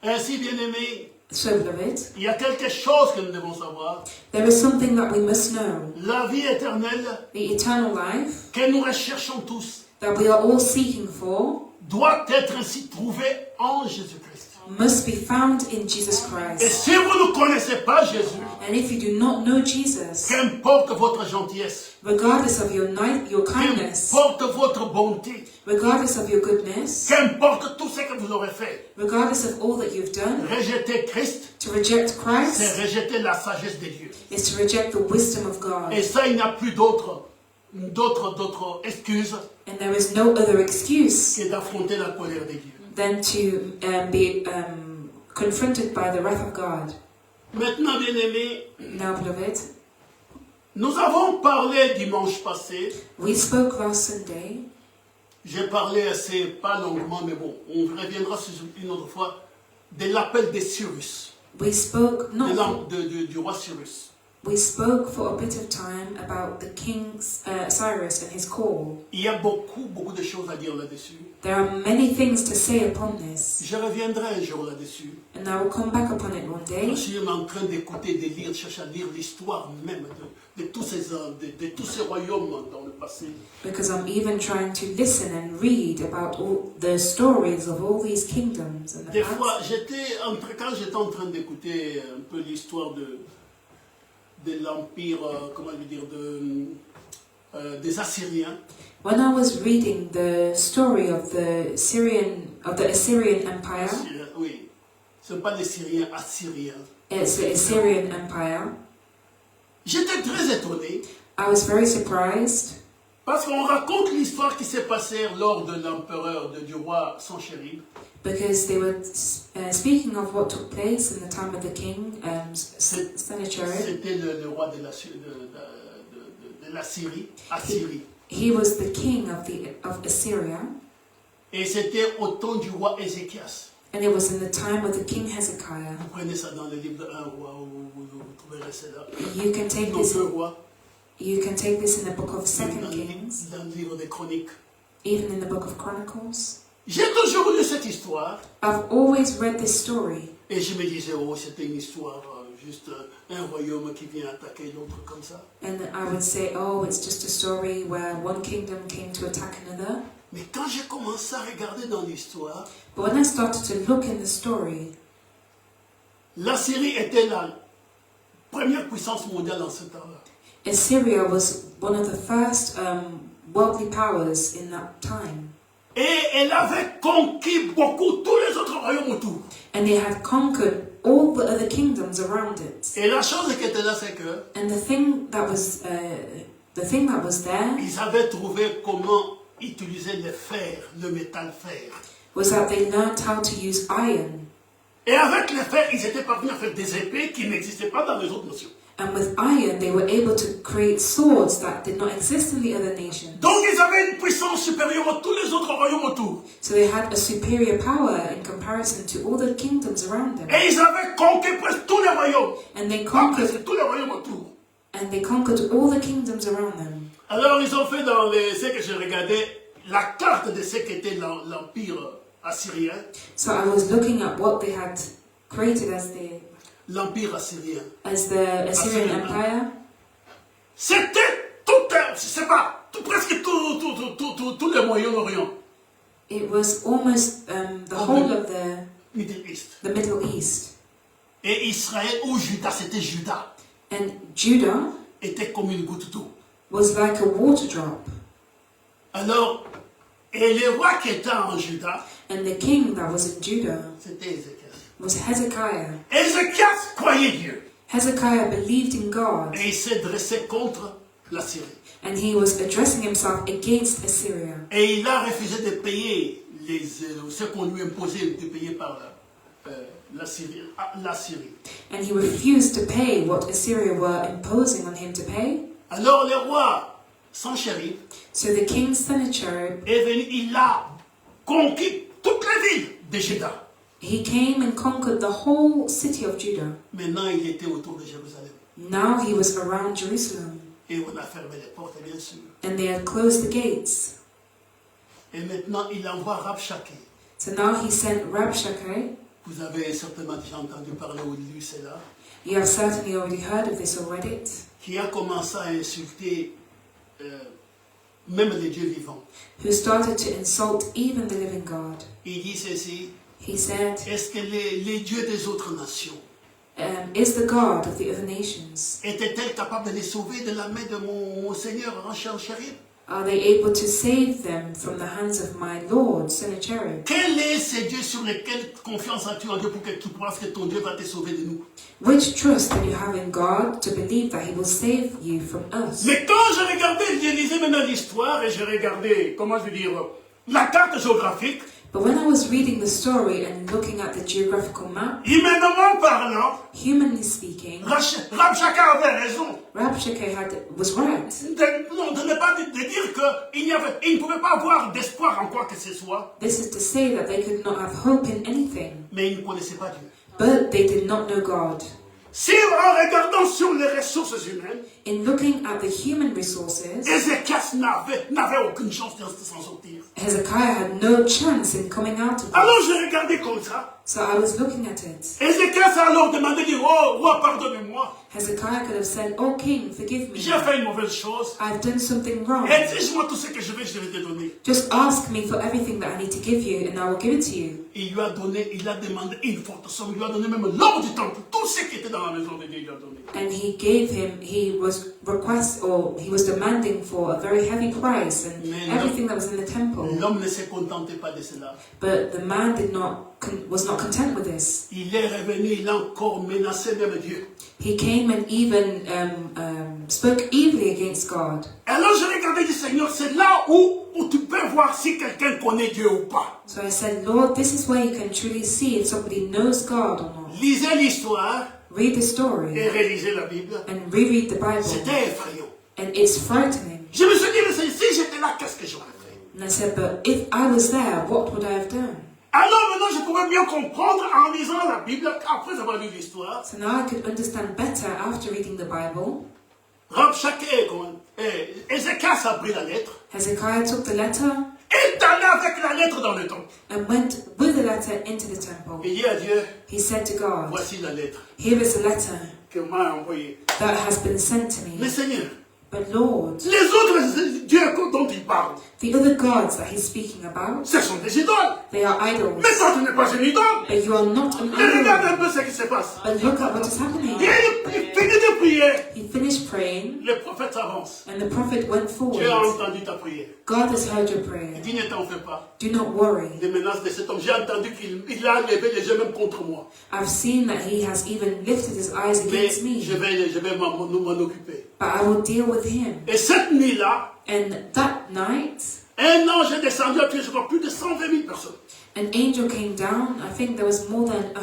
Ainsi, bien-aimés, So, beloved, il y a quelque chose que nous devons savoir. there is something that we must know. La vie éternelle The eternal life que nous recherchons tous that we are all seeking for doit être ainsi trouvée en Jésus-Christ. must be found in Jesus Et Christ. si vous ne connaissez pas Jésus, And if you do not know Jesus, qu'importe votre gentillesse, regardless of your kindness, qu'importe votre bonté, regardless of your goodness, qu'importe tout ce que vous aurez fait, regardless of all that you've done, rejeter Christ, to reject c'est Christ rejeter la sagesse de Dieu. is to reject the wisdom of God. Et ça, il n'y a plus d'autre excuse And there is no other excuse que d'affronter la colère de Dieu. than to be confronted by the wrath of God. Maintenant, bien-aimés, Now, beloved, nous avons parlé dimanche passé. we spoke last Sunday. J'ai parlé assez, pas longuement, mais bon, on reviendra sur une autre fois, de l'appel de Cyrus, We spoke du roi Cyrus. We spoke for a bit of time about the king Cyrus and his call. Il y a beaucoup de choses à dire là-dessus. There are many things to say upon this, Je reviendrai un jour là-dessus. and I will come back upon it one day. Je suis en train d'écouter, de lire, de chercher à lire l'histoire même de tous ces hommes, de tous ces royaumes dans le passé. Because I'm even trying to listen and read about all the stories of all these kingdoms and the Des past. fois, quand j'étais en train d'écouter un peu l'histoire de l'empire, comment je veux dire, des Assyriens. When I was reading the story of the Assyrian Empire, Oui, ce ne sont pas les Syriens assyriens. it's the Assyrian Empire, J'étais très étonné I was very surprised parce qu'on raconte l'histoire qui s'est passée lors de l'empereur, du roi Sanchérib. because they were speaking of what took place in the time of the king Sennacherib. C'était le roi de la Syrie, Assyrie. He was the king of Assyria, Et c'était au temps du roi Ézéchias. and it was in the time of the king Hezekiah. Vous prenez ça dans le livre de 1 roi, où vous trouverez cela. You can take Dans this. 2 rois, You can take this in the book of dans Second Kings, le livre des chroniques. even in the book of Chronicles. J'ai toujours lu cette histoire. I've always read this story, Et je me disais, oh, c'était une histoire, juste un royaume qui vient attaquer l'autre comme ça. and I would say, oh, it's just a story where one kingdom came to attack another. Mais quand j'ai commencé à regarder dans l'histoire, But when I started to look in the story, la Syrie était la première puissance mondiale en ce temps-là. Assyria was one of the first worldly powers in that time. Et elle avait conquis beaucoup, tous les autres royaumes autour. And they had conquered all the other kingdoms around it. Et la chose qui était là, c'est que And the thing that was there ils avaient trouvé comment utiliser le fer, le métal fer. was that they learned how to use iron. Et avec le fer, ils étaient parvenus à faire des épées qui n'existaient pas dans les autres nations. And with iron, they were able to create swords that did not exist in the other nations. Donc ils avaient une puissance supérieure à tous les autres royaumes autour. So they had a superior power in comparison to all the kingdoms around them. Et ils avaient conquis presque tous les royaumes. And they Pas conquered, presque tous les royaumes autour. all the kingdoms around them. Alors ils ont fait dans ce que je regardais, la carte de ce qu'était l'empire assyrien. So I was looking at what they had created as L'empire assyrien. the Assyrian Empire. C'était presque tout le Moyen-Orient. It was almost the whole of the Middle East. Middle East. Et Israël ou Juda, c'était Juda, And Judah était comme une goutte d'eau. was like a water drop. Alors, et le roi qui était en Juda, And the king that was in Judah c'était Ézéchias. was Hezekiah. Ézéchias croyait Dieu. Hezekiah believed in God, Et il s'est dressé contre la Syrie. and he was addressing himself against Assyria. Et il a refusé de payer ce qu'on lui imposait de payer par la Syrie. And he refused to pay what Assyria were imposing on him to pay. Alors le roi Sanchérib So the king Sennacherib, est venu, il a conquis toutes les villes de Juda. he came and conquered the whole city of Judah. Maintenant, il était autour de Jérusalem. Now he was around Jerusalem, Et on a fermé les portes, bien sûr. and they had closed the gates. Et maintenant, il envoie Rabshakeh. So now he sent Rabshakeh Vous avez certainement déjà entendu parler ou lu cela. You have certainly already heard of this or read it. Qui a commencé à insulter même les dieux vivants. Who started to insult even the living God. Il dit ceci. He said, Est-ce que les dieux des autres nations is the God of the other nations, étaient-elles capables de les sauver de la main de mon Seigneur Sennacherib? are they able to save them from the hands of my Lord, Sennacherib? Quel est ces dieux sur lesquels confiance as-tu en Dieu pour que tu penses que ton Dieu va te sauver de nous? Which trust do you have in God to believe that He will save you from us? Mais quand je regardais, je lisais maintenant l'histoire et je regardais, comment je veux dire, la carte géographique, But when I was reading the story and looking at the geographical map, humainement parlant, humanly speaking, Rabshakeh avait raison. Rabshakeh was right. De ne pas de dire qu'il ne pouvait pas avoir d'espoir en quoi que ce soit, This is to say that they could not have hope in anything, mais il ne connaissait pas Dieu. but they did not know God. Si en regardant sur les ressources humaines, In looking at the human resources, Ézéchias n'avait aucune chance de s'en sortir. Hezekiah had no chance in coming out of Alors it. je regardais comme ça. So I was looking at it. Ézéchias a alors demandé, dit, oh roi, pardonnez-moi. Hezekiah could have said, "Oh king, forgive me. J'ai fait une mauvaise chose. I've done something wrong. Exige-moi tout ce que je vais te donner. Just ask me for everything that I need to give you, and I will give it to you." Il lui a donné, il a demandé une forte somme. Il lui a donné même l'or du temple. Tout ce qui était dans la maison de Dieu, il lui a donné. And he gave him, he was demanding for a very heavy price and everything that was in the temple. L'homme ne se contentait pas de cela. But the man was not content with this. Il est revenu, il a encore menacé même Dieu. He came and even spoke evilly against God. Alors je regardais du Seigneur, c'est là où tu peux voir si quelqu'un connaît Dieu ou pas. So I said, Lord, this is where you can truly see if somebody knows God or not. Lisez l'histoire Read the story et relisez la Bible. and reread the Bible. C'était effrayant. And it's frightening. Je me suis dit, mais si j'étais là, qu'est-ce que j'aurais fait? And I said, but if I was there, what would I have done? Alors maintenant, je pouvais mieux comprendre en lisant la Bible, après avoir lu l'histoire. So now I could understand better after reading the Bible. Rabshakeh, Ézéchias a pris la lettre. Hezekiah took the letter Et est allé avec la lettre dans le temple. and went with the letter into the temple. Il dit à Dieu, He said to God, voici la lettre here is a letter que m'a envoyée. that has been sent to Mais me. Seigneur, But Lord, les autres dieux dont il parle, the other gods that he's speaking about, ce sont des idoles. they are idols. Mais toi, tu n'es pas une idole. But you are not an Mais regarde un idol. peu ce qui se passe. But look at what is happening. Il finit de prier. He finished praying Le prophète s'avance. and the prophet went Dieu a forward. entendu ta prière. God has heard your Il prayer. dit, ne t'en fais pas. Do not worry. Les menaces de cet homme, j'ai entendu qu'il a levé les yeux même contre moi. I've seen that he has even lifted his eyes Mais against me. je vais m'en occuper. But I will deal with him. Et cette nuit-là, And that night, un ange est descendu à tuer, je crois, plus de 120 000 personnes. an angel came down. I think there was more than Et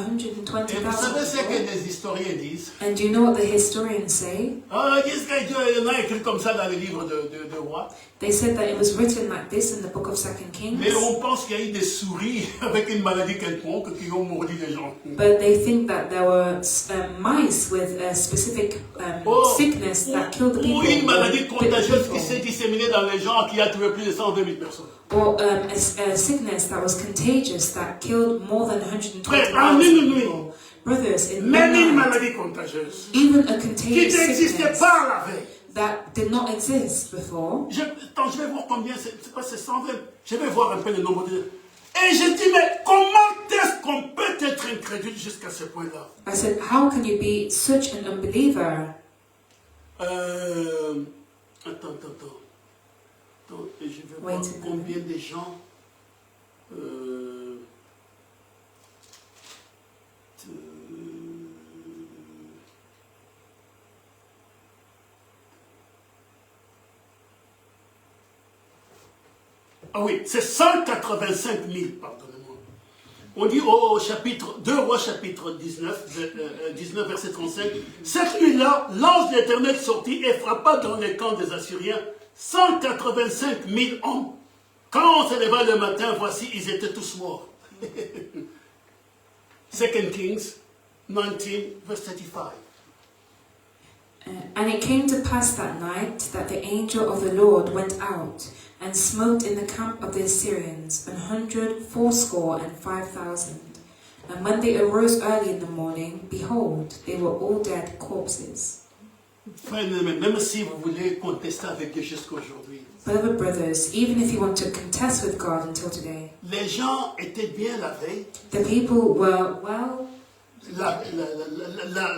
vous savez ce 120,000 que people. les historiens disent? And do you know what the historians say? Ah, ils disent que Dieu en a écrit comme ça dans les livres de rois. They said that it was written like this in the book of 2 Kings. Mais on pense qu'il y a eu des souris avec une maladie quelconque qui ont mordu les gens. But they think that there were mice with a specific sickness that killed the Ou people. une maladie bit the contagieuse qui people. s'est disséminée dans les gens qui a tué plus de 120 000 personnes. Or a sickness that was contagious that killed more than Frère, en une 120,000 nuit, people. Brothers, in même une one night, maladie contagieuse even a qui contagious n'existait sickness pas la veille. that did not exist before. Je vais voir combien, c'est quoi, c'est 120. Je vais voir un peu le nombre de... Et je dis, mais comment est-ce qu'on peut être incrédule jusqu'à ce point-là? I said, how can you be such an unbeliever? Attends. Et je vais Wait voir a minute. combien de gens... Ah oui, c'est 185 000, pardonnez-moi. On dit au chapitre 2 Rois, chapitre 19, verset 35, « Cette nuit-là, l'ange de l'Éternel sortit et frappa dans les camps des Assyriens 185 000 hommes. Quand on se leva le matin, voici, ils étaient tous morts. » 2 Kings 19, verse 35. And it came to pass that night that the angel of the Lord went out and smote in the camp of the Assyrians 180,5,000. And when they arose early in the morning, behold, they were all dead corpses. Frères, même si vous voulez contester avec Dieu jusqu'à aujourd'hui, Beloved brothers, even if you want to contest with God until today, les gens étaient bien la veille, the people were well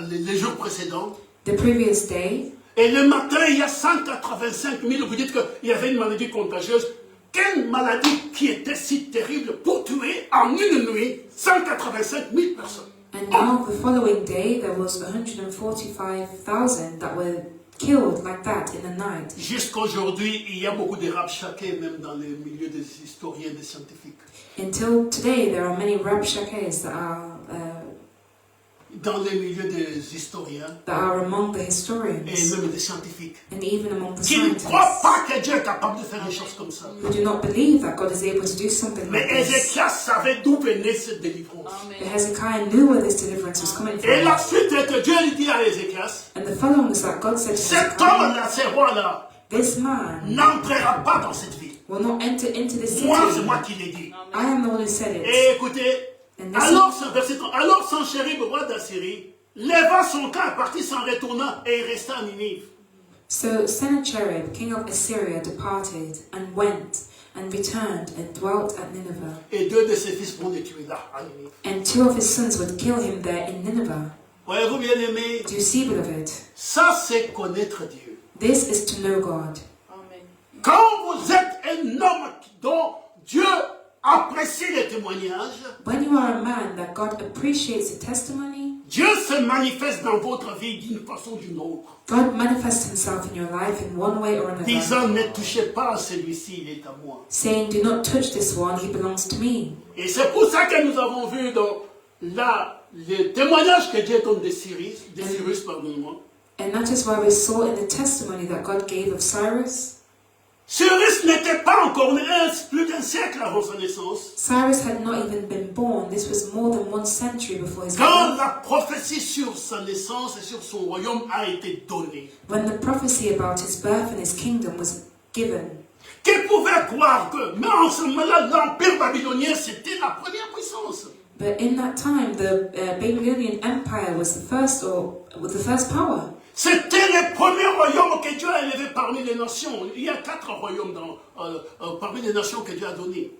les jours précédents, the previous day, et le matin, il y a 185 000, vous dites qu'il y avait une maladie contagieuse. Quelle maladie qui était si terrible pour tuer en une nuit 185 000 personnes? and now the following day there was 145,000 that were killed like that in the night. Jusqu'à aujourd'hui, il y a beaucoup de rabshakés, même dans les milieux des historiens, des scientifiques. Until today, there are many rabshakehs Dans les milieux des historiens that are among the et historians même des scientifiques, and even among the qui ne croient scientists pas que Dieu est capable de faire une chose comme ça. who do not believe that God is able to do something Mais like this. Ézéchias savait d'où venait cette délivrance. But Hezekiah knew where this deliverance was coming Et la from. suite est que Dieu lui dit à Ézéchias, And the following is that God said to cet Hezekiah, homme-là, ce roi-là, this man n'entrera pas dans cette ville. will not enter into the city. Moi, c'est moi qui l'ai dit. I am the one who said it. Et écoutez, And this alors, verset 30, alors Sanchérib, roi d'Assyrie, leva son camp et partit s'en retournant et il resta à Ninive. So Sennacherib, king of Assyria, departed and went and returned and dwelt at Nineveh. Et deux de ses fils vont les tuer là, à Ninive. And two of his sons would kill him there in Nineveh. Voyez-vous, bien-aimés, Do you see, beloved? ça c'est connaître Dieu. This is to know God. Quand vous êtes un homme dont Dieu apprécie les témoignages, When you are a man that God appreciates the testimony, Dieu se manifeste dans votre vie d'une façon ou d'une autre. God manifests himself in your life in one way or another, Disant, ne touchez pas à celui-ci, il est à moi. saying, do not touch this one, he belongs to me. Et c'est pour ça que nous avons vu dans les témoignages que Dieu donne de Cyrus, pardonnez-moi. And that is why we saw in the testimony that God gave of Cyrus. Cyrus n'était pas encore né, plus d'un siècle avant sa naissance. Cyrus had not even been born. This was more than 1 century before his Quand birth. la prophétie sur sa naissance et sur son royaume a été donnée. When the prophecy about his birth and his kingdom was given. Qui pouvait croire que, mais en ce moment-là, l'empire babylonien, c'était la première puissance. But in that time, the Babylonian Empire was the first power. C'était le premier royaume que Dieu a élevé parmi les nations. Il y a 4 royaumes parmi les nations que Dieu a donné.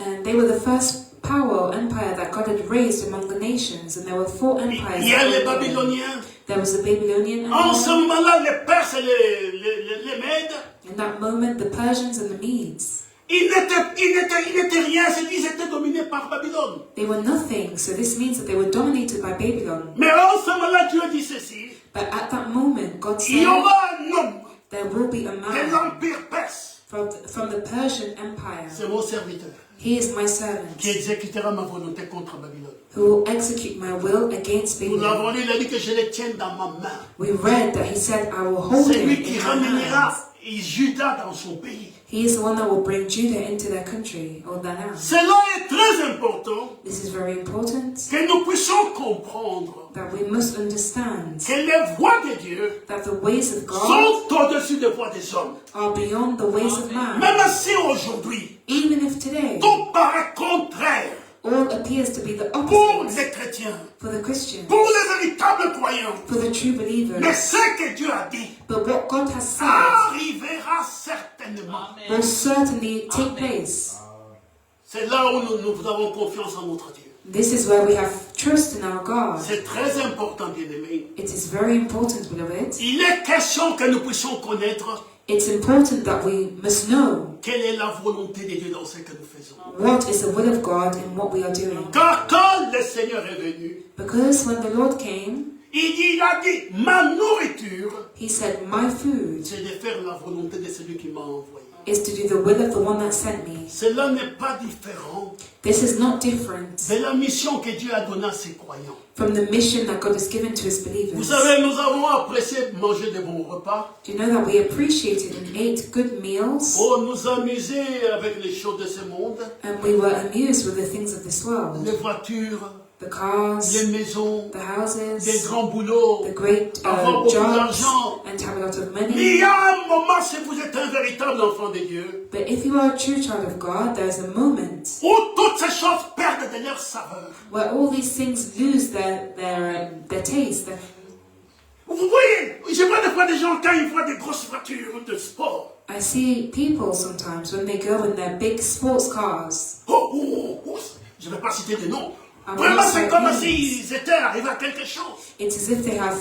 And they were the first power empire that God had raised among the nations, and there were 4 empires. Il y a les Babyloniens. There was the Babylonian En ce Empire. moment-là, les Perses et les Mèdes, In that moment, the Persians and the Medes, ils n'étaient rien, ils étaient dominés par Babylone. they were nothing. So this means that they were dominated by Babylon. Mais en ce moment-là, Dieu dit ceci. But at that moment, God Il y said, aura un homme there will be a de man l'Empire perse. from the Persian Empire. C'est mon serviteur He is my servant, qui exécutera ma volonté contre Babylone. who will execute my will against Nous Babylon. l'avons lu, il a dit que je les tiens dans ma main. We read that he said, I will hold C'est him lui qui in my ramènera hands. Juda dans son pays. He is the one that will bring Judah into their country, or their land. Cela est très important This is very important, que nous puissions comprendre that we must understand que les voies de Dieu that the ways of God sont au-dessus des voies des hommes. are beyond the ways of man. Même si aujourd'hui, Even if today tout paraît contraire all appears to be the pour opposite les chrétiens, for the Christians, pour les véritables croyants, for the true believers, mais ce que Dieu a dit but what God has said arrivera certainement. will certainly take place. C'est là où nous avons confiance en notre Dieu. This is where we have trust in our God. C'est très important, bien-aimés. It is very important, beloved. Il est question que nous puissions connaître It's important that we must know quelle est la volonté de Dieu dans ce que nous faisons. what is the will of God in what we are doing. Car quand le Seigneur est venu, Because when the Lord came, il a dit, ma nourriture, he said, my food c'est de faire la volonté de celui qui m'a envoyé. is to do the will of the one that sent me. Cela n'est pas différent This is not different de la mission que Dieu a donnée à ses croyants. from the mission that God has given to his Vous believers. savez, nous avons apprécié manger de bons repas, Do you know that we appreciated and ate good meals, pour nous amuser avec les choses de ce monde, and we were amused with the things of this world, les voitures, the cars, les maisons, the des houses, grands boulots, the great avoir beaucoup jobs, d'argent. and to have a lot of Mais il money. y a un moment, si vous êtes un véritable enfant de Dieu, But if you are a true child of God, there's a moment où toutes ces choses perdent de leur saveur. where all these things lose their taste. Vous voyez, je vois des fois des gens quand ils voient des grosses voitures de sport. I see people sometimes when they go in their big sports cars. Je ne vais pas citer des noms. I won't Vraiment, say c'est comme names. s'ils étaient arrivés à quelque chose. It's as if they have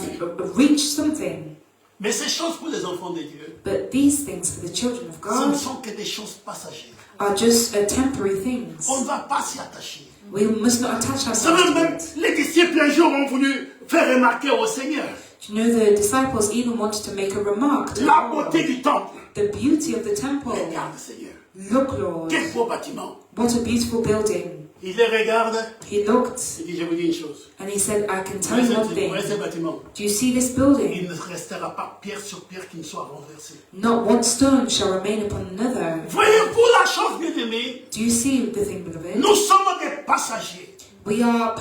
reached something. Mais ces choses pour les enfants de Dieu, But these things for the children of ce ne God sont que des choses passagères. are just temporary things. On ne va pas s'y attacher. We must not attach Vous ourselves savez, to même it. les disciples un jour ont voulu faire remarquer au Seigneur Do you know the disciples even wanted to make a remark to la the beauté Lord? du temple. The beauty of the temple. Regarde, Seigneur, Look, Lord, quel beau bâtiment. what a beautiful building. Il les regarde, He looked il dit, je vous dis une chose. and he said, I can Vous tell you one voyez ce thing. bâtiment, Do you see this il building? ne restera pas pierre sur pierre qui ne soit renversé. Not one stone shall remain upon another. Voyez-vous la chose, bien aimée, Do you see the thing, beloved? nous sommes des passagers. We are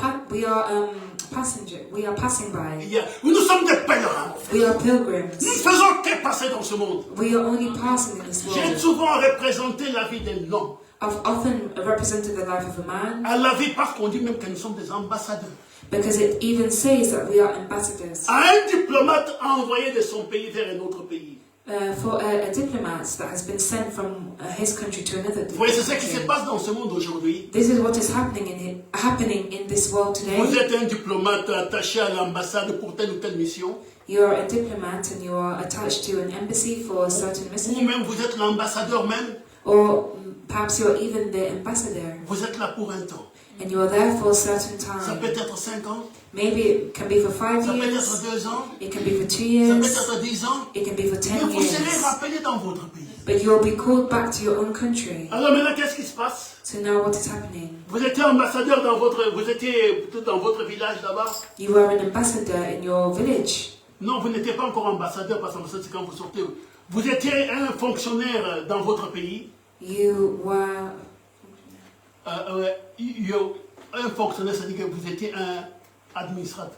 passenger. We are passing by. Nous sommes des pèlerins. We are Nous pilgrims. ne faisons que passer dans ce monde. We are only passing in this J'ai world. souvent représenté la vie d'un homme I've often represented the life of a man à la vie parce qu'on dit même que nous sommes des ambassadeurs. because it even says that we are ambassadors. Un diplomate envoyé de son pays vers un autre pays. For a diplomat that has been sent from his country to another Vous voyez, c'est ce qui se country. passe dans ce monde aujourd'hui. This is what is happening in this world Vous today. êtes un diplomate attaché à l'ambassade pour telle ou telle mission. You are a diplomat and you are attached to an embassy for a certain Ou mission, même vous êtes l'ambassadeur même. or perhaps you are even the ambassador Vous êtes là pour un temps. and you are there for a certain Ça time. peut être 5 ans. Maybe it can be for 5 Ça peut être years, 2 ans. it can be for 2 Ça peut years, être 10 ans. it can be for Mais 10 vous serez years. rappelé dans votre pays. But you will be called back to your own country. Alors maintenant, qu'est-ce qui se passe? So now what is happening? Vous étiez ambassadeur dans votre... Vous étiez plutôt dans votre village là-bas? You were an ambassador in your village. Non, vous n'étiez pas encore ambassadeur parce que c'est quand vous sortez. Vous étiez un fonctionnaire dans votre pays. You were... Un fonctionnaire, c'est-à-dire que vous étiez un administrateur.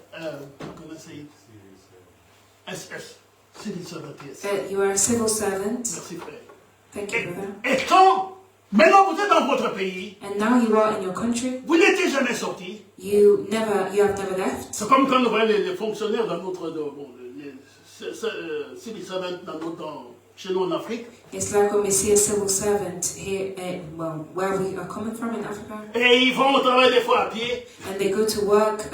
Comment c'est? SS. Civil servant, yes. You were a civil servant. Merci frère. Thank you, brother. Et quand maintenant vous êtes dans votre pays, And now you are in your country. vous n'étiez jamais sorti. You have never left. C'est comme quand nous voyons les fonctionnaires dans notre... civil servant chez nous en Afrique. It's like when we see a civil servant here, where we are coming from in Africa, Et ils vont au travail des fois à pied. and they go to work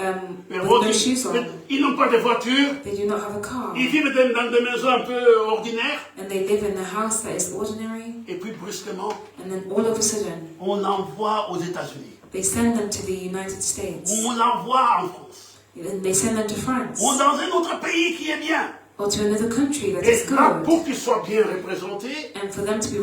Mais with no shoes on. ils n'ont pas de voiture. They do not have a car, Ils vivent dans des maisons un peu ordinaires. and they live in a house that is ordinary. Et puis brusquement, And then all of a sudden, on l'envoie aux États-Unis. they send them to the United States, On l'envoie en France. and they send them to France, Ou dans un autre pays qui est bien. or to another country that Et is là, good. pour qu'ils soient bien représentés, And for them to be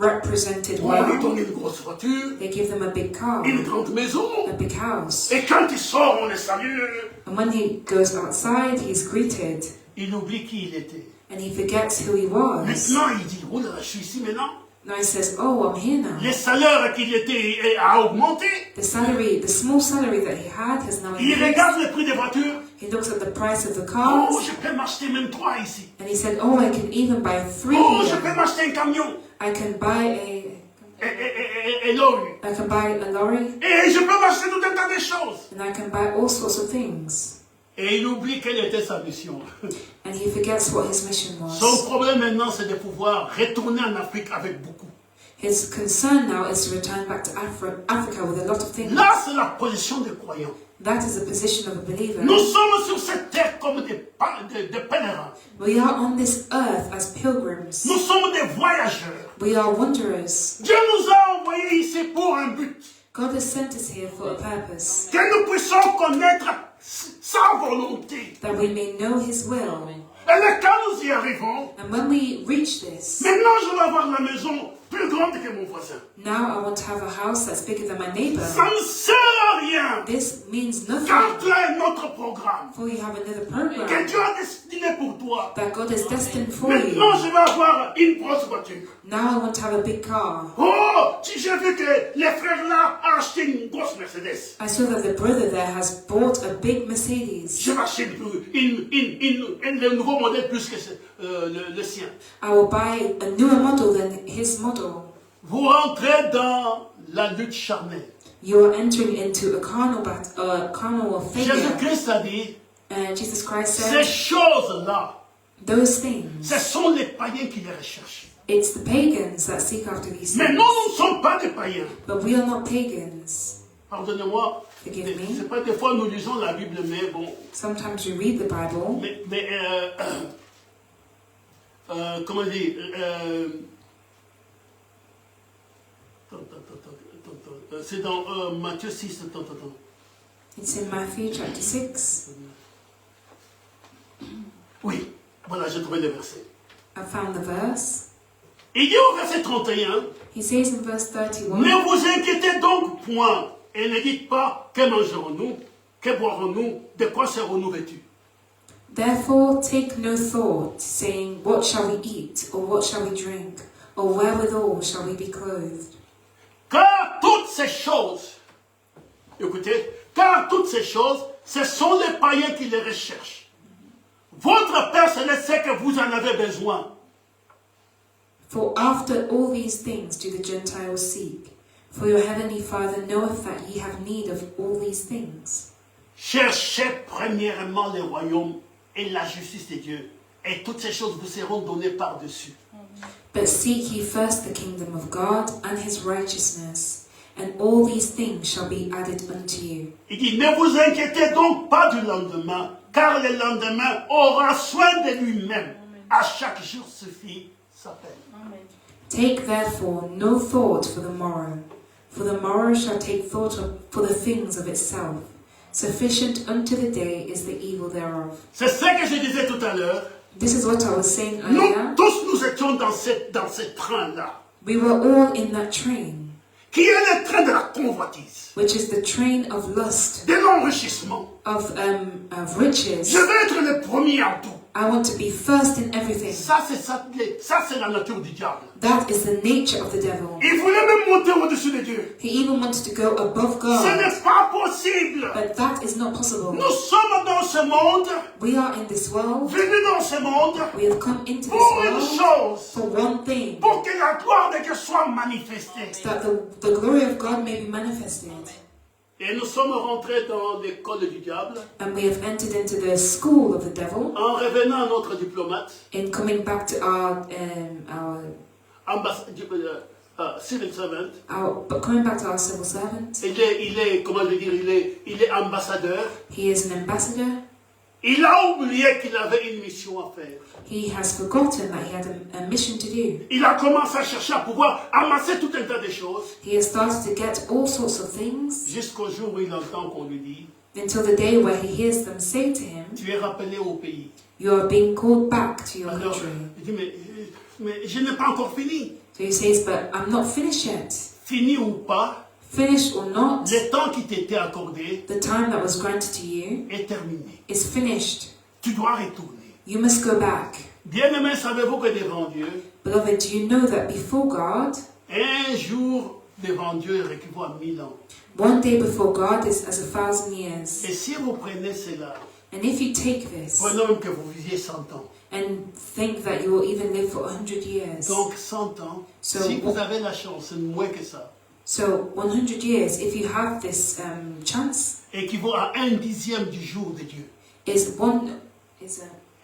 represented on lui well, donne une grosse voiture, they give them a big car, une grande maison. a big house. Et quand il sort, on le salue. And when he goes outside, he's greeted, Il oublie qui il était. and he forgets who he was. Maintenant, il dit, oh là, je suis ici maintenant. Now he says, oh, I'm here now. Les salaires qu'il était a augmenté. The small salary that he had has now Il increased. regarde le prix des voitures. He looks at the price of the Oh, cars, je peux m'acheter même 3 ici. and he said, oh, I can even buy 3 Oh, je peux here. m'acheter un camion. I can buy Et lorry. I can buy a lorry, Et je peux m'acheter tout un tas de choses. and I can buy all sorts of things. Et il oublie quelle était sa mission. And he forgets what his mission Son was. problème maintenant, c'est de pouvoir retourner en Afrique avec beaucoup. His concern now is to return back to Africa with a lot of things. Là, c'est la position des croyants. That is the position of a believer. Nous sommes sur cette terre comme des pèlerins. We are on this earth as pilgrims. Nous sommes des voyageurs. We are wanderers. Dieu nous a envoyés ici pour un but. God has sent us here for a purpose, Que nous puissions connaître sa volonté. that we may know His will. Et là, quand nous y arrivons, And when we reach this, maintenant je vais avoir la maison plus grande que mon voisin. now I want to have a house that's bigger than my neighbor. Ça ne sert à rien. This means Car nothing, tu as un autre programme for you have another que program Dieu a destiné pour toi. that God has destined for Maintenant, you. je vais avoir une grosse voiture. Now I want to have a big car. Oh, si j'ai vu que les frères là ont acheté une grosse Mercedes, I saw that the brother there has bought a big Mercedes. je vais acheter un nouveau modèle plus que le sien. I will buy a newer model than his model. Vous rentrez dans la lutte charnelle. You are entering into a carnal affair. Jésus-Christ a dit, Jesus Christ ces said, choses-là, those things, ce sont les païens qui les recherchent. it's the pagans that seek after these Mais things. nous, nous ne sommes pas des païens. But we are not pagans. Pardonnez-moi, Forgive me. c'est pas des fois nous lisons la Bible, mais bon. Sometimes we read the Bible, Mais comment dire, c'est dans Matthieu 6, attends. it's in Matthew chapter 6. Oui, voilà, j'ai trouvé le verset. I found the verse. Il dit au verset 31, He says in verse 31, ne vous inquiétez donc point, et ne dites pas, que mangerons-nous, que boirons-nous, de quoi serons-nous vêtus. Therefore take no thought, saying, what shall we eat, or what shall we drink, or wherewithal shall we be clothed? Car toutes ces choses, écoutez, car toutes ces choses, ce sont les païens qui les recherchent. Votre Père Céleste sait que vous en avez besoin. For after all these things do the Gentiles seek. For your heavenly Father knoweth that ye have need of all these things. Cherchez premièrement le royaume et la justice de Dieu, et toutes ces choses vous seront données par-dessus. But seek ye first the kingdom of God and his righteousness, and all these things shall be added unto you. Il dit, ne vous inquiétez donc pas du lendemain, car le lendemain aura soin de lui-même. À chaque jour suffit sa peine. Take therefore no thought for the morrow shall take thought for the things of itself. Sufficient unto the day is the evil thereof. C'est ce que je disais tout à l'heure. This is what I was saying Nous earlier. tous, nous étions dans ce train-là, We were all in that train, qui est le train de la convoitise, which is the train of lust, de l'enrichissement. of riches. Je veux être le premier en tout. I want to be first in everything. Ça, c'est la nature du diable. That is the nature of the devil. Il voulait même monter au-dessus de Dieu. He even wanted to go above Ce God, n'est pas possible. but that is not possible. Nous sommes dans ce monde, We are in this world. venus dans ce monde, We have come into this pour une world chose, for one thing, pour que la gloire de Dieu soit manifestée. that the glory of God may be manifested. Et nous sommes rentrés dans l'école du diable, And we have entered into the school of the devil. en revenant à notre diplomate, In coming back to our civil servant. but coming back to our civil servant, Il est, comment je veux dire, il est ambassadeur. he is an ambassador. Il a oublié qu'il avait une mission à faire. He has forgotten that he had a mission to do. Il a commencé à chercher à pouvoir amasser tout un tas de choses, He has started to get all sorts of things jusqu'au jour où il entend qu'on lui dit, until the day where he hears them say to him, tu es rappelé au pays. you are being called back to your Alors, country. il dit, mais je n'ai pas encore fini. So he says, but I'm not finished yet. Fini ou pas, Finished or not, le temps qui t'était accordé the time that was granted to you est terminé. is finished. Tu dois retourner. You must go back. Bien-aimés, savez-vous que devant Dieu, Beloved, do you know that before God, un jour devant Dieu équivaut à 1000 ans. one day before God is as 1,000 years? Et si vous prenez cela, And if you take this prenons même que vous viviez 100 ans. and think that you will even live for 100 years, Donc 100 ans, So, si vous avez la chance, c'est moins que ça, so 100 years, if you have this chance, équivaut à 1/10 du jour de Dieu. is 1/10,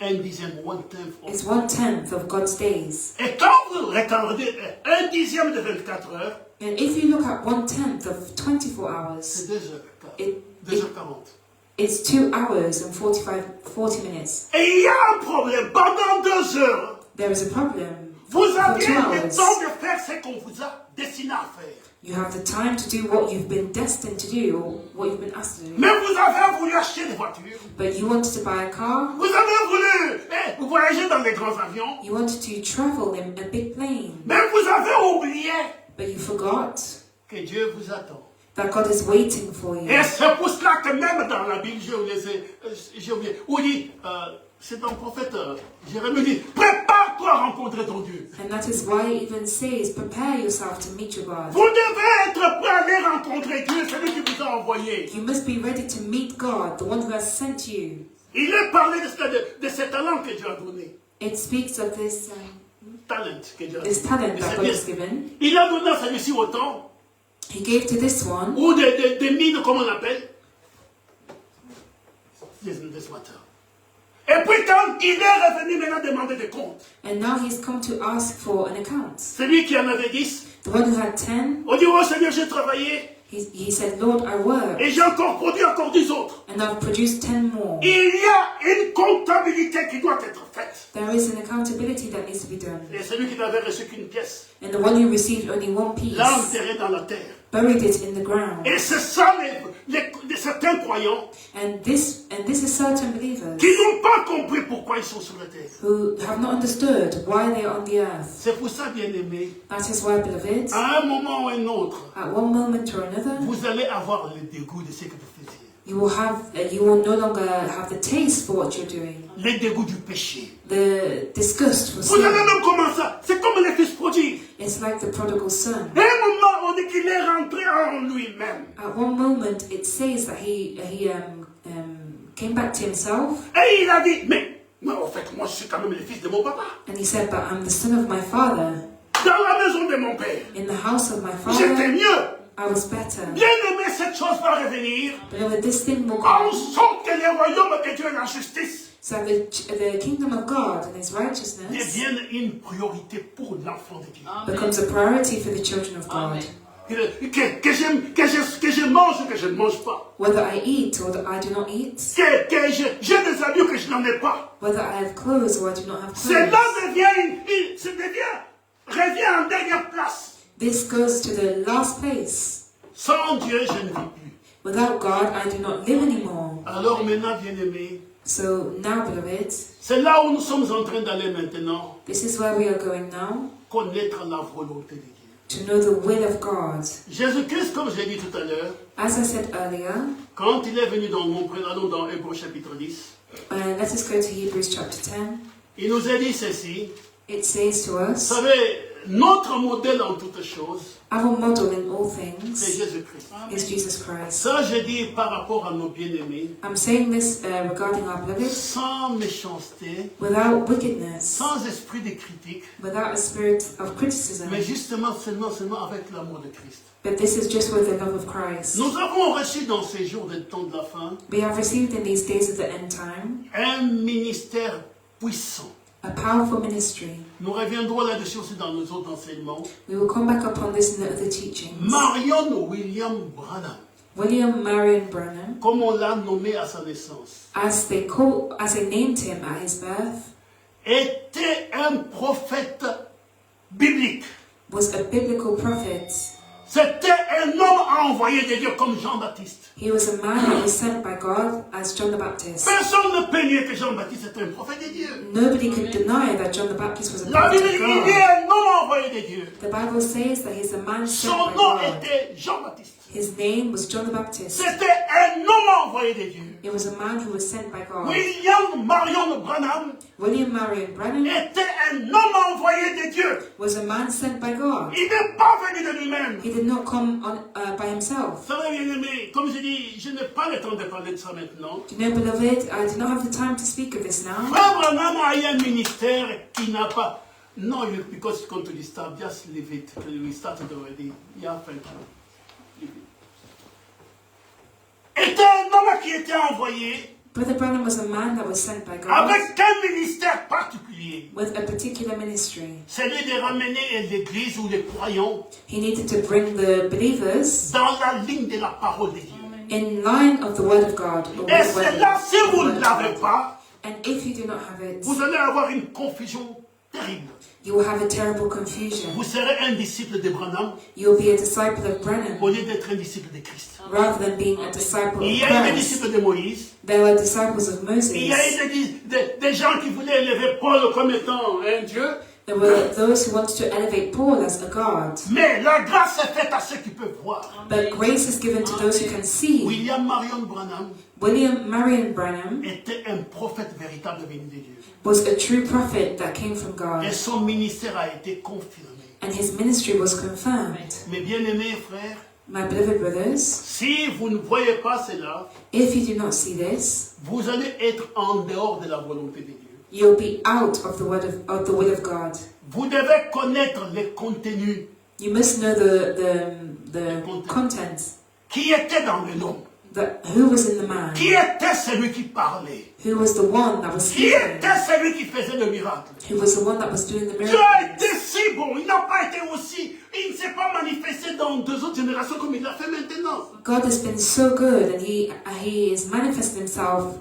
1/10. is 1/10 of God's days. Et quand vous regardez 1/10 de 24 heures, And if you look at 1/10 of 24 hours, c'est 2h40. it, 2h40. it's 2 hours and 40 minutes. Et il y a un problème. Pendant 2 heures, There is a problem. vous aviez 2 le hours. temps de faire ce qu'on vous a destiné à faire. You have the time to do what you've been destined to do or what you've been asked to do. Mais vous avez voulu acheter des voitures. But you wanted to buy a car, Vous avez voulu voyager dans des grands avions. you wanted to travel in a big plane, Mais vous avez oublié but you forgot que Dieu vous attend. that God is waiting for you. Et c'est pour cela que même dans la Bible, j'ai oublié, où il dit, c'est dans le prophète Jérémie, dit, prépare-toi à rencontrer ton Dieu. And that is why it even says, prepare yourself to meet your God. Vous devez être prêt à aller rencontrer Dieu, celui qui vous a envoyé. You must be ready to meet God, the one who has sent you. Il est parlé de ce talent que Dieu a donné. It speaks of this Talent que Dieu a donné. this talent Et that c'est God bien. has given. Il a donné à celui-ci autant, He gave to this one, ou des mines, comme on appelle. This matter. Et puis quand il est revenu maintenant demander des comptes, and now he's come to ask for an account. celui qui en avait 10, The one who had 10, on dit, oh Seigneur, j'ai travaillé, he said, Lord, I work, et j'ai encore produit encore 10 autres. and I've produced 10 more. Il y a une comptabilité qui doit être faite. There is an accountability that needs to be done. Et celui qui n'avait reçu qu'une pièce, And the one who received only one piece l'a enterré dans la terre. buried it in the ground. Et c'est ça certains croyants And this is certain believers qui n'ont pas compris pourquoi ils sont sur la terre. who have not understood why they are on the earth. C'est pour ça, bien-aimés, That is why, beloved, à un moment ou un autre, at one moment or another, vous allez avoir le dégoût de ce que vous faisiez. you will no longer have the taste for what you're doing, Le dégoût du péché. the disgust for Vous allez sin. même commencer. C'est comme les fils prodiges. It's like the prodigal son. À un moment, on dit qu'il est rentré en lui-même. At one moment, it says that he came back to himself, Et il a dit, mais en fait, moi je suis quand même le fils de mon papa. and he said, "But I'm the son of my father. Dans la maison de mon père, In the house of my j'étais father, mieux. I was better." Bien aimé, cette chose va revenir. Beloved, this thing will En come. sorte que le royaume de Dieu et la justice So the kingdom of God and His righteousness deviennent une priorité pour l'enfant de Dieu. becomes a priority for the children of God. Que je mange ou que je ne mange pas. Whether I eat or that I do not eat, Que j'ai des habits ou que je n'en ai pas. whether I have clothes or I do not have Cela clothes, revient en dernière place. this goes to the last place. Sans Dieu, je ne vis plus. Without God, I do not live anymore. Alors maintenant, bien-aimés, So now, beloved, c'est là où nous sommes en train d'aller maintenant, this is where we are going now, connaître la volonté de Dieu. to know the will of God. Jésus-Christ, comme je l'ai dit tout à l'heure, As I said earlier, quand il est venu dans le monde, allons dans Hébreux chapitre 10, let us go to Hebrews chapter 10. il nous a dit ceci. It says to Vous us, savez, notre modèle en toutes choses, our model in all c'est things Jésus-Christ. is Jesus Christ. Ça, je dis par rapport à nos bien-aimés, I'm saying this regarding our beloved, sans méchanceté, without wickedness, sans esprit de critique, without a spirit of criticism, mais justement, seulement avec l'amour de Christ. but this is just with the love of Christ. Nous avons reçu dans ces jours de temps de la fin We have received in these days of the end time un ministère puissant. a powerful ministry. Nous reviendrons là-dessus aussi dans nos autres enseignements. We will come back upon this in the other teachings. Marion William Branham, William Marion Branham, comme on l'a nommé à sa naissance, as they named him at his birth, était un prophète biblique. was a biblical prophet. C'était un homme envoyé de Dieu comme Jean-Baptiste. He was a man who was sent by God as John the Baptist. Personne ne peut nier que Jean-Baptiste était un prophète de Dieu. Nobody could deny that John the Baptist was a La prophet Bible of dit qu'il God. est un homme envoyé de Dieu. The Bible says that he's a man sent Son by nom God. était Jean-Baptiste. His name was John the Baptist. C'était un homme envoyé de Dieu. It was a man who was sent by God. William Marion Branham William Marion Branham était un homme envoyé de Dieu. was a man sent by God. Il n'est pas venu de lui-même. He did not come by himself. Ça va, bien aimé, comme je dis, je n'ai pas le temps de parler de ça maintenant. Do you know, beloved, I do not have the time to speak of this now. Frère Branham a eu un ministère qui n'a pas. No, because it's going to disturb, just leave it. We started already. Yeah, thank you. Leave it. Était un homme qui était envoyé Brother Branham was a man that was sent by God avec un ministère particulier. with a particular ministry. Celui de ramener l'église ou les croyants He needed to bring the believers dans la ligne de la parole de Dieu. in line of the word of God. Or with Et the word c'est là, si vous of ne God. l'avez pas, And if you do not have it, vous allez avoir une confusion terrible. you will have a terrible confusion. Vous serez un disciple de Branham You will be a disciple of Branham au lieu d'être un disciple de Christ. rather than being a disciple Il y of a eu des Christ. disciples de Moïse. There were disciples of Il y a Moses. eu des gens qui voulaient élever Paul comme étant un Dieu. There were those who wanted to elevate Paul as a god. Mais la grâce est faite à ceux qui peuvent voir. But grace is given to those who can see. William Marion Branham William Marion Branham était un prophète véritable venu de Dieu. was a true prophet that came from God, Et son ministère a été confirmé. and his ministry was confirmed. Mes bien-aimés frères, My beloved brothers, si vous ne voyez pas cela, if you do not see this, vous allez être en dehors de la volonté de Dieu. you'll be out of the will of God. Vous devez connaître les contenus You must know the contents. qui étaient dans le nom. Who was in the man? Qui était celui qui parlait? Who was the one that was Qui speaking? était celui qui faisait le miracle? Who was the one that was doing the Dieu a miracle? été si bon, il n'a pas été aussi, il ne s'est pas manifesté dans deux autres générations comme il l'a fait maintenant. God has been so good, and He has manifested Himself.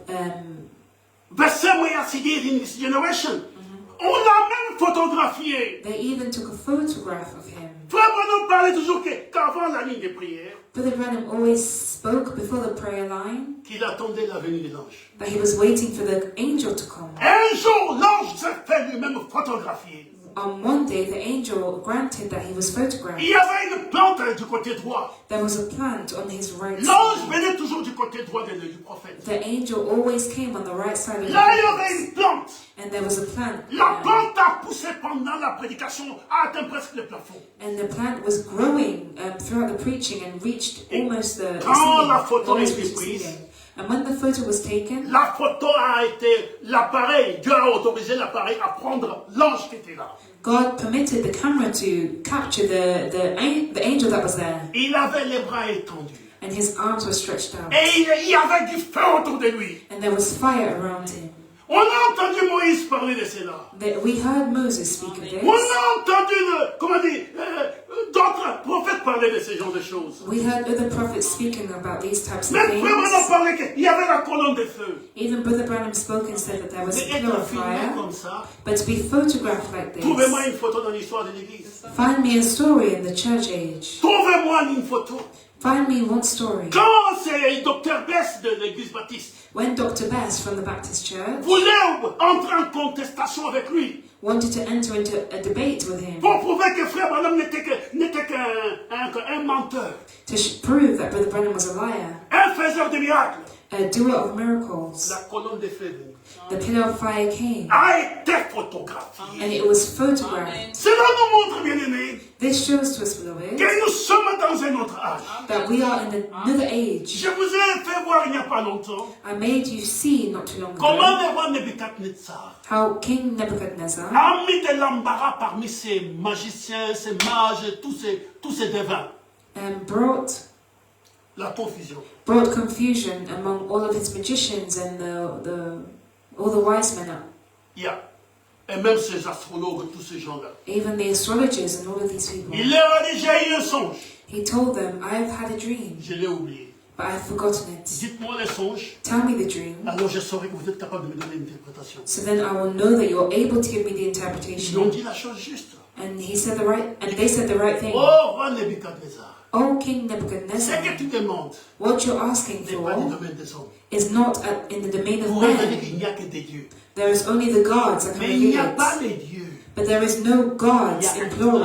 The same way as he did in this generation. On l'a même photographié. They even took a photograph of him. Frère Branham parlait toujours qu'avant la ligne de prière, Brother Branham always spoke before the prayer line qu'il attendait la venue de l'ange. that he was waiting for the angel to come. Un jour, l'ange s'est fait lui-même photographier. On one day, the angel granted that he was photographed. Il y avait une plante du côté droit. There was a plant on his right L'ange side. venait toujours du côté droit du prophète. The angel always came on the right side of the Là, il y avait prophet. une plante. And there was a plant. La plante a poussé pendant la prédication, a atteint presque le plafond. And the plant was growing throughout the preaching and reached almost the Quand la ceiling. photo Almost a été reached the prise, ceiling. And when the photo was taken, La photo a été l'appareil. Dieu a autorisé l'appareil à prendre l'ange qui était là. God permitted the camera to capture the angel that was there. Il avait les bras étendus. And his arms were stretched out. Et il y avait du feu autour de lui. And there was fire around him. On a entendu Moïse parler de cela. We heard Moses speak of this. On a entendu, d'autres prophètes parler de ce genre de choses. We heard other prophets speaking about these types of Même frère Branham things. parlait qu'il y avait la colonne de feu. Even Brother Branham spoke and said that there was a Mais pillar être of filmé fire. comme ça, But to be photographed like this, trouvez-moi une photo dans l'histoire de l'Église. find me a story in the church age. Trouvez-moi une photo. Find me one story. Quand c'est Dr. Bess de l'Église baptiste When Dr. Best from the Baptist Church voulait entrer en contestation avec lui wanted to enter into a debate with him pour prouver que frère Branham n'était qu'un menteur, to prove that Brother Branham was a liar, un faiseur de miracles, a doer of miracles, la colonne de feu the pillar of fire came a été photographiée. and it was photographed. Cela nous montre, bien-aimés, This shows to us, beloved, que nous sommes dans un autre âge. that we are in another age. Je vous ai fait voir il n'y a pas longtemps I made you see not too long comment ago le roi Nebuchadnezzar how King Nebuchadnezzar a mis de l'embarras parmi ces magiciens, ces mages, tous ces devins. brought La confusion. confusion among all of his magicians and all the wise men, Yeah. Et même ces astrologues, tous ces gens-là. even the astrologers and all of these people. Il leur a dit, j'ai eu un songe. He told them, I have had a dream, Je l'ai oublié. but I've forgotten it. Dites-moi les songes, Tell me the dream, alors je saurai que vous êtes capable de me donner une interprétation. so then I will know that you're able to give me the Ils ont interpretation. dit la chose juste. And they said the right thing. Oh, roi Nebuchadnezzar, Oh, King ce Nebuchadnezzar, que tu demandes what you're asking n'est pas du for domaine des hommes. is not in the domain of Pour revenir man. qu'il n'y a que des dieux. There is only the gods that can Mais il n'y a reveal pas it. les dieux. But there is no gods in plural.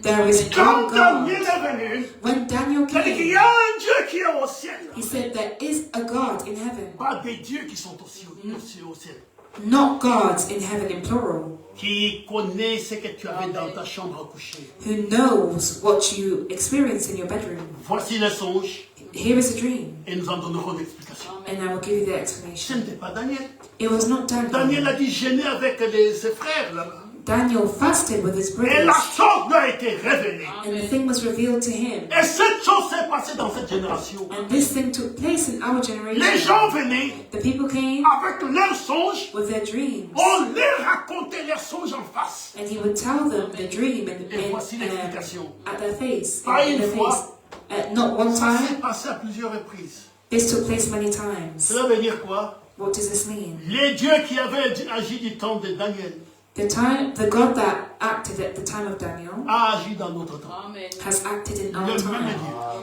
There is Quand one Daniel God. est venu, When Daniel il a dit qu'il y came, a un Dieu qui est au ciel. he said there is a God in heaven. Pas des dieux qui sont aussi au ciel. Not gods in heaven in plural. Qui connaît ce que tu avais dans ta chambre à coucher. Who knows what you experience in your bedroom. Voici le songe Here is a dream, et nous en donnerons l'explication. and I will give you the Ce explanation. n'était pas Daniel. It was not Daniel Daniel. a dit gêner avec ses frères là-bas. Daniel fasted with his Et la brothers, chose lui a été révélée. and the thing was revealed to him. Et cette chose s'est passée dans cette génération. And this thing took place in our Les generation. gens venaient The people came avec leurs songes. with their dreams, On leur racontait leurs songes en face. and he would tell them the dream Et voici l'explication. at their face. Pas in une their fois. face. Not one Ça s'est time. passé à plusieurs reprises. This took place many times. Cela veut dire quoi? What does this mean? Les dieux qui avaient agi du temps de Daniel The God that acted at the time of Daniel a agi dans notre temps. has acted in our Le même time.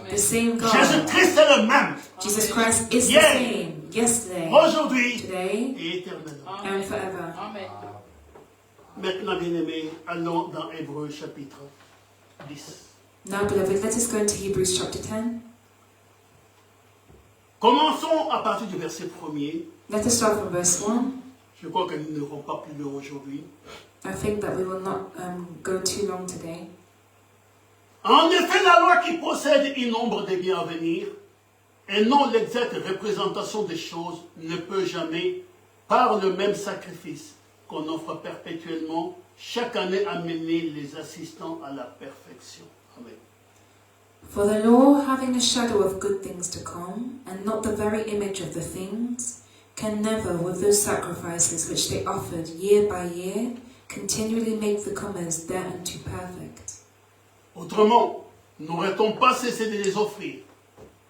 Dieu. The same God. Jésus-Christ est le même. Jesus Christ is the Yeah. same yesterday, Aujourd'hui today, et éternellement. and forever. Maintenant, bien-aimés, allons dans Hébreux chapitre 10. Now, beloved, let us go into Hebrews chapter 10. Commençons à partir du verset 1er. Let us start from verse 1. Je crois que nous n'aurons pas plus long aujourd'hui. I think that we will not go too long today. En effet, la loi qui possède une nombre des biens à venir, et non l'exacte représentation des choses, ne peut jamais, par le même sacrifice qu'on offre perpétuellement, chaque année amener les assistants à la perfection. Amen. For the law, having a shadow of good things to come, and not the very image of the things, can never, with those sacrifices which they offered year by year, continually make the comers thereunto perfect. Autrement, n'aurait-on pas cessé de les offrir,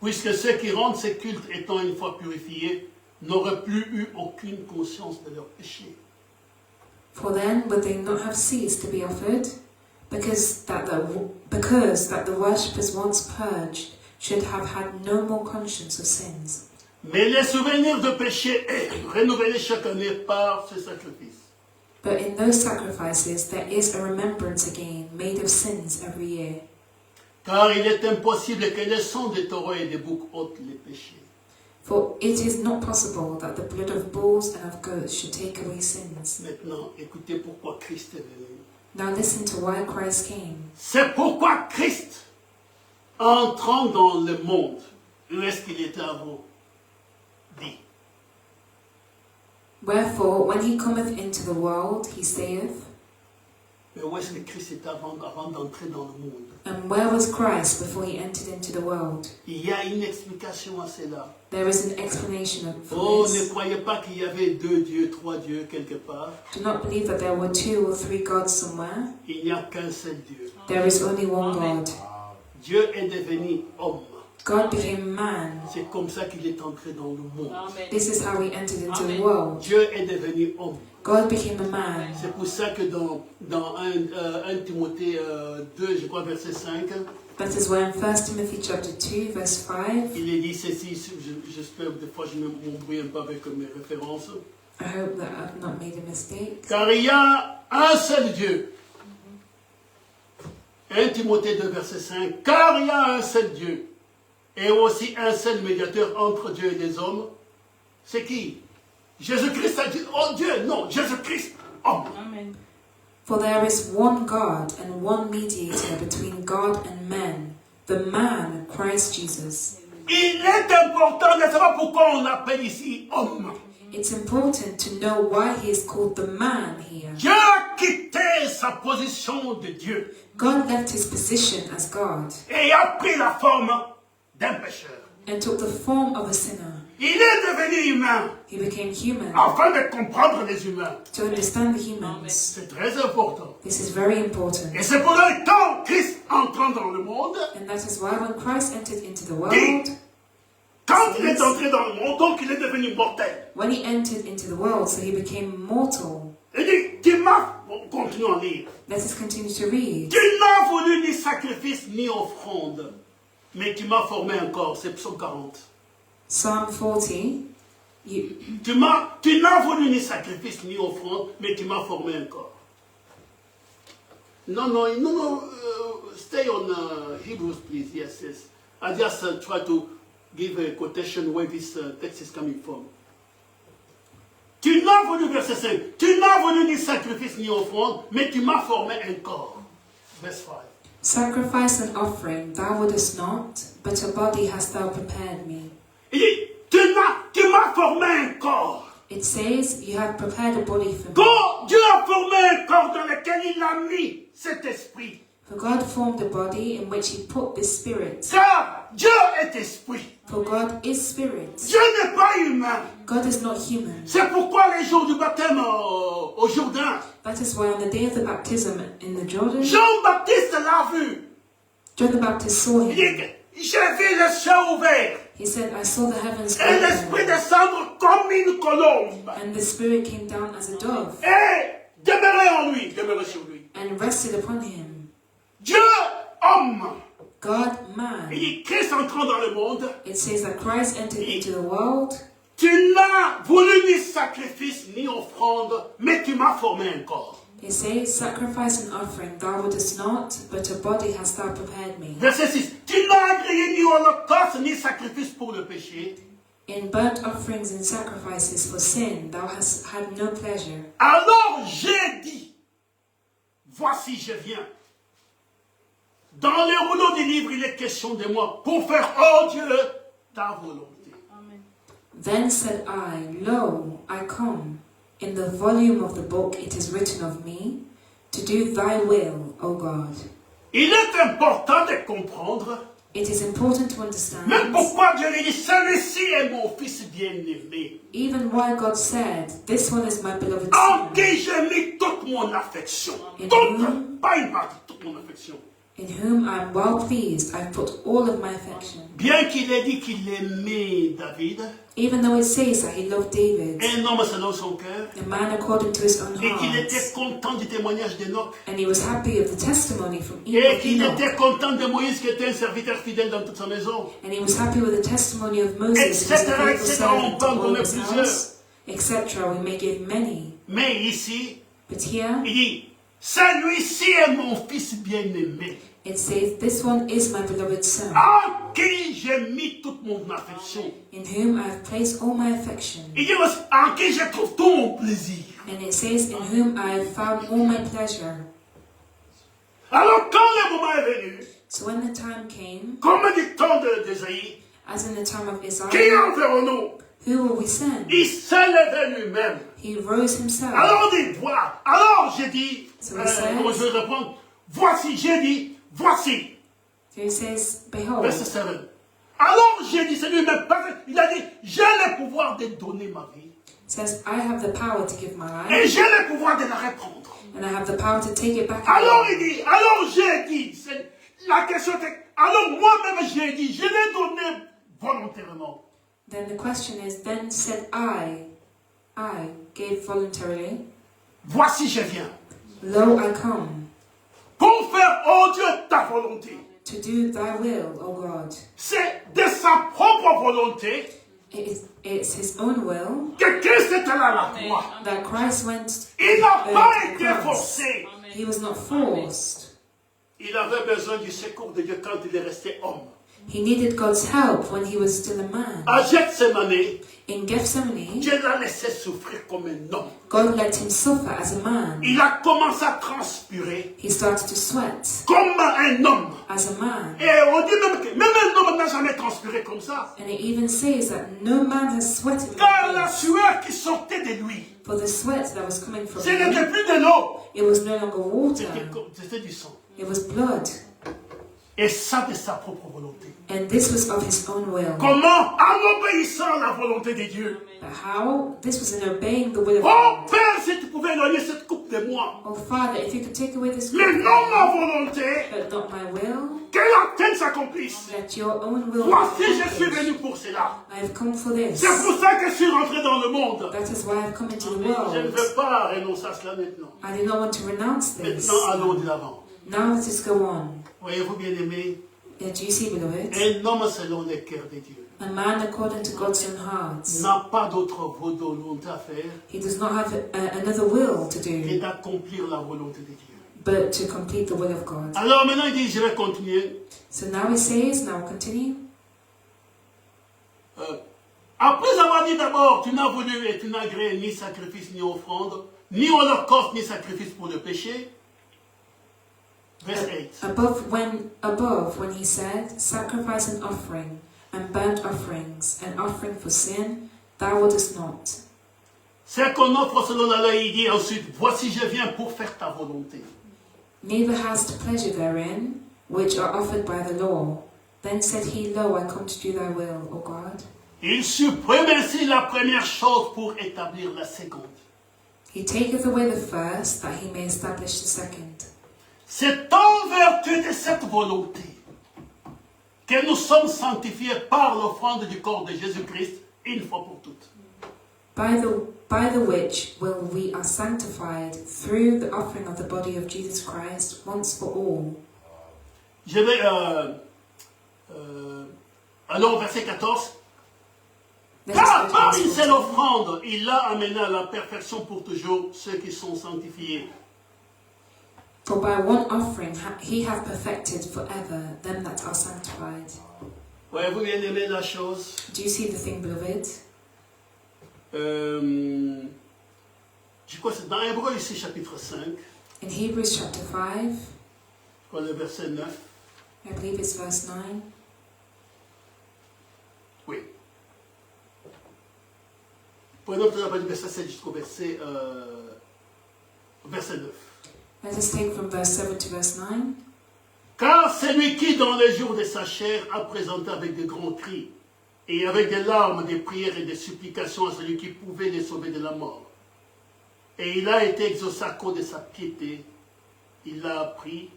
puisque ceux qui rendent ces cultes étant une fois purifiés, n'auraient plus eu aucune conscience de leurs péchés. For then would they not have ceased to be offered, because that the worshippers once purged should have had no more conscience of sins. Mais les souvenirs de péché est renouvelé chaque année par ce sacrifice. But in those sacrifices there is a remembrance again made of sins every year. Car il est impossible que le sang des taureaux et des boucs ôte les péchés. For it is not possible that the blood of bulls and of goats should take away sins. Maintenant, écoutez pourquoi Christ est venu. Now listen to why Christ came. C'est pourquoi Christ, entrant dans le monde, où est-ce qu'il était avant? Dit. Wherefore, when he cometh into the world, he saith, Mais où est-ce que Christ était avant d'entrer dans le monde? and where was Christ before he entered into the world? Il y a une explication à cela. There is an explanation for Oh, ne this. croyez pas qu'il y avait 2 dieux, 3 dieux quelque part. Do not believe that there were 2 or 3 gods somewhere. Il n'y a qu'un seul Dieu. There is only one God. Dieu est devenu homme. God became man. C'est comme ça qu'il est entré dans le monde. This is how he entered into the world. Dieu est devenu homme. God became a man. C'est pour ça que dans 1 Timothée 2, je crois, verset 5, That is why in 1 Timothy chapter 2, verse 5, il est dit ceci, j'espère que des fois je m'embrouille un peu avec mes références. I hope that I've not made a mistake. Car il y a un seul Dieu. 1 Timothée 2, verset 5, car il y a un seul Dieu, et aussi un seul médiateur entre Dieu et les hommes. C'est qui? Jésus-Christ a dit, oh Dieu, non, Jésus-Christ, homme. Amen. For there is one God and one mediator between God and men, the man, Christ Jesus. Il est important de savoir pourquoi on l'appelle ici homme. It's important to know why he is called the man here. Dieu a quitté sa position de Dieu God left his position as God et a pris la forme d'un pécheur. and took the form of a sinner. Il est devenu humain He became human afin de comprendre les humains. to understand the humans. C'est très important. This is very important. Et c'est pour ça que quand Christ entrant dans le monde, And that is why when Christ entered into the world, quand il est entré dans le monde, donc il est devenu mortel. when he entered into the world, so he became mortal. Il dit, tu m'as, continuons à lire, Let us continue to read. tu n'as voulu ni sacrifice ni offrande, mais tu m'as formé un corps. C'est Psaume 40. Psalm 40, Tu n'as voulu ni sacrifice ni offrande, mais tu m'as formé un corps. No, stay on Hebrews, please. Yes. I just try to give a quotation where this text is coming from. Tu n'as voulu, verset 5, tu n'as voulu ni sacrifice ni offrande, mais tu m'as formé un corps. Verse 5. Sacrifice and offering thou wouldest not, but a body hast thou prepared me. Il dit, tu m'as formé un corps. It says, you have prepared a body for me. Quand Dieu a formé un corps dans lequel il a mis cet esprit. For God formed a body in which he put the spirit. Car Dieu est esprit. For God is spirit. Dieu n'est pas humain. God is not human. C'est pourquoi les jours du baptême au Jourdain, That is why on the day of the baptism in the Jordan, Jean-Baptiste l'a vu. John the Baptist saw Il him. dit, j'ai vu le ciel ouvert He said, I saw the heavens et l'esprit open, descendre comme une colombe and the spirit came down as a dove et demeurer sur lui. and rested upon him. Dieu, homme. God, Il man. dit, Christ entrant dans le monde, It says that Christ entered into the world. tu n'as voulu ni sacrifice ni offrande, mais tu m'as formé un corps. It says, sacrifice and offering thou wouldest not, but a body hast thou prepared me. Verset 6. Tu n'as agréé ni holocauste ni sacrifice pour le péché. In burnt offerings and sacrifices for sin thou hast had no pleasure. Alors j'ai dit, voici je viens. Dans les rouleaux du livre, il est question de moi pour faire, oh Dieu, ta volonté. Amen. Then said I, Lo, I come. In the volume of the book it is written of me, to do thy will, O God. Il est important de comprendre, It is important to même understand pourquoi Dieu lui dit, celui-ci est mon fils bien-aimé, even why God said, This one is my beloved en son, qui j'ai mis toute mon affection. In Toute, whom- pas une partie, toute mon affection. in whom I am well pleased. I have put all of my affection. Bien qu'il ait dit qu'il aimait David, Even though it says that he loved David, un homme selon son cœur, a man according to his own et qu'il était heart, content du témoignage d'Enoch, and he was happy of the testimony from et qu'il Enoch, était content de Moïse qui était un serviteur fidèle dans toute sa maison. and he was happy with the testimony of Moses, who was a Etc., faithful etc. servant On to peut en all donner his plusieurs. house, etc. We may give many, Mais ici, but here il dit, celui-ci est mon fils bien-aimé, it says, This one is my beloved son, en qui j'ai mis toute mon affection. in whom I have placed all my affection. Il dit aussi, en qui je trouve tout mon plaisir. And it says, In whom I have found all my pleasure. Alors quand le moment est venu, So when the time came, comme du temps d'Ésaïe, as in the time of qui Isaiah, enverrons-nous? who will we send? Il s'est levé lui-même. He rose himself. Alors on dit, voilà. Alors j'ai dit, So he says- comment je vais répondre? Voici, j'ai dit, voici. So he says, Behold, Verset 7. Alors j'ai dit, c'est lui-même, il a dit, j'ai le pouvoir de donner ma vie. says, I have the power to give my Et life, j'ai le pouvoir de la reprendre. and I have the power to take it back Alors again. il dit, alors j'ai dit, la question est, alors moi-même j'ai dit, je l'ai donné volontairement. Then the question is, then said I gave voluntarily, Voici je viens. Lo, I come, Pour faire, oh Dieu, ta volonté. to do thy will, O God. C'est de sa propre volonté It's his own will que Christ est allé à la croix. that Christ went Il n'a to pas the été cross. forcé. He was not forced. Il avait besoin du secours de Dieu quand il est resté homme. He needed God's help when he was still a man. À Gethsemane, In Gethsemane, Dieu l'a laissé souffrir comme un homme. God let him suffer as a man. Il a commencé à transpirer He started to sweat comme un homme. as a man. Et on dit même que même un homme n'a jamais transpiré comme ça. And it even says that no man has sweated Car la like this. sueur qui sortait de lui, For the sweat that was coming from ce him, n'était plus de l'eau, it was no longer water, c'était du sang. it was blood. Et ça de sa propre volonté. And this was of his own will. Comment? En obéissant à la volonté de Dieu. But how? This was in obeying the will of Oh God. Père, si tu pouvais éloigner cette coupe de moi. Oh Father, if you could take away this Mais cup, non ma volonté, but not my will, que la tienne s'accomplisse. let your own will be Voici, je suis accomplished. venu pour cela. I have come for this. C'est pour ça que je suis rentré dans le monde. That is why I've come into the Je ne world. veux pas renoncer à cela maintenant. I do not want to renounce this. Maintenant, allons de l'avant. Now let us go on. Voyez-vous, bien-aimés, Do you see, beloved? un homme selon le cœur de Dieu A man according to God's own heart. n'a pas d'autre volonté à faire He does not have another will to que do, d'accomplir la volonté de Dieu. but to complete the will of God. Alors maintenant, il dit, je vais continuer. So now he says, now continue. Après avoir dit d'abord, tu n'as voulu et tu n'as agréé ni sacrifice ni offrande, ni holocauste ni sacrifice pour le péché. Verse 8. Above when he said, sacrifice and offering, and burnt offerings, and offering for sin, thou wouldest not. C'est qu'on offre selon la loi, il dit ensuite, voici je viens pour faire ta volonté. Neither hast pleasure therein, which are offered by the law. Then said he, Lo, I come to do thy will, O God. Il supprime ainsi la première chose pour établir la seconde. He taketh away the first, that he may establish the second. C'est en vertu de cette volonté que nous sommes sanctifiés par l'offrande du corps de Jésus-Christ une fois pour toutes. By the which will we are sanctified through the offering of the body of Jesus Christ once for all. Je vais alors verset 14. Let us Car go to par verse une seule 14. offrande, il a amené à la perfection pour toujours ceux qui sont sanctifiés. For by one offering he hath perfected forever them that are sanctified. Voyez-vous bien aimé la chose? Do you see the thing, beloved? Je crois que c'est dans Hébreux ici, chapitre 5, In Hebrews chapter 5, le verset 9. I believe it's verse 9. Oui. Prenons tout d'abord du verset 7 jusqu'au verset 9. Let us take from verse 7 to verse 9. Car celui qui, dans les jours de sa chair, a présenté avec de grands cris et avec des larmes, des prières et des supplications à celui qui pouvait les sauver de la mort. Et il a été exaucé à cause de sa piété. Il l'a appris.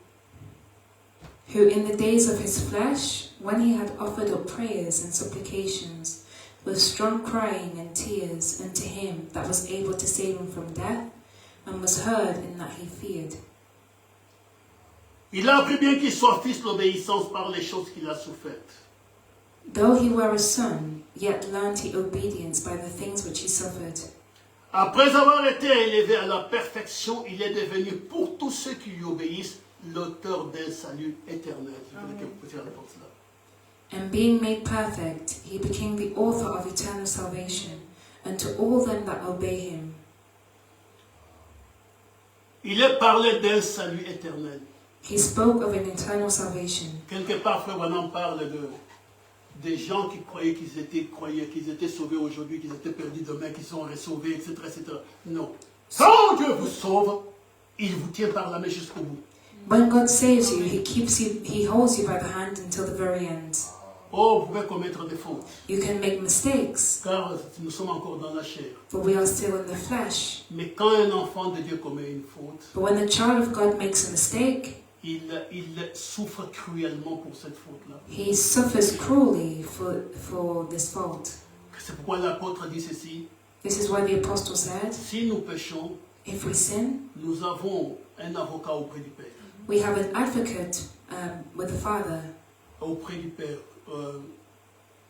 Who in the days of his flesh, when he had offered up prayers and supplications, with strong crying and tears unto him that was able to save him from death, and was heard in that he feared. Il a appris bien qu'il soit fils de l'obéissance par les choses qu'il a souffertes. Though he were a son, yet learned he obedience by the things which he suffered. Après avoir été élevé à la perfection, il est devenu pour tous ceux qui lui obéissent l'auteur d'un salut éternel. Je voulais que vous puissiez répondre cela. And being made perfect, he became the author of eternal salvation unto all them that obey him. Il est parlé d'un salut éternel. He spoke of an eternal salvation. Quelque part, Frère Branham parle des gens qui croyaient qu'ils étaient sauvés aujourd'hui, qu'ils étaient perdus demain, qu'ils sont sauvés, etc., etc. Non. Quand Dieu vous sauve, il vous tient par la main jusqu'au bout. When God saves you, he holds you by the hand until the very end. Oh, vous pouvez commettre des fautes, You can make mistakes, car nous sommes encore dans la chair. for we are still in the flesh. Mais quand un enfant de Dieu commet une faute, But when the child of God makes a mistake, il souffre cruellement pour cette faute-là. he suffers cruelly for this fault. C'est pourquoi l'apôtre dit ceci: This is why the apostle said, si nous péchons, if we sin, nous avons un avocat auprès du Père. we have an advocate with the Father, Auprès du Père.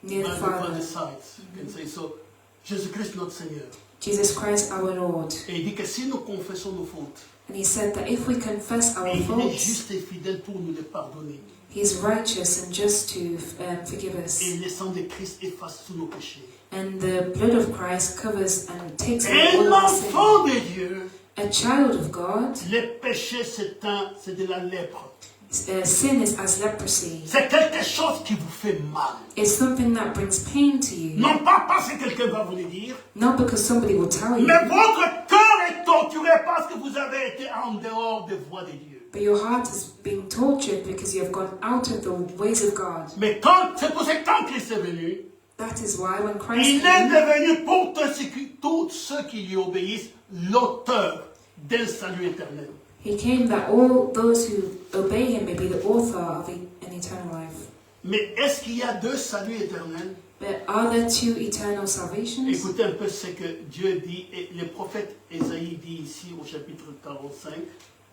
near the By Father, the sides. You can say so. Jésus-Christ notre Seigneur. Jesus Christ our Lord. Et il dit que si nous confessons nos fautes, And he said that if we confess our et il est faults, juste et fidèle pour nous les pardonner. he is righteous and just to forgive us. Et le sang de Christ efface tous nos péchés. And the blood of Christ covers and takes away all Un our sin. enfant de Dieu, A child of God, le péché c'est de la lèpre. sin is as leprosy. C'est quelque chose qui vous fait mal. It's something that brings pain to you. Non pas parce que quelqu'un va vous le dire, Not because somebody will tell you, mais votre cœur est torturé parce que vous avez été en dehors des voies de Dieu. but your heart is being tortured because you have gone out of the ways of God. Mais c'est pour ça que quand Christ est venu, That is why when Christ il est came, devenu pour tous ceux qui lui obéissent l'auteur d'un salut éternel. he came that all those who obey him may be the author of an eternal life. Mais est-ce qu'il y a deux saluts éternels? But are there two eternal salvations? Écoutez un peu ce que Dieu dit, et le prophète Ésaïe dit ici au chapitre 45,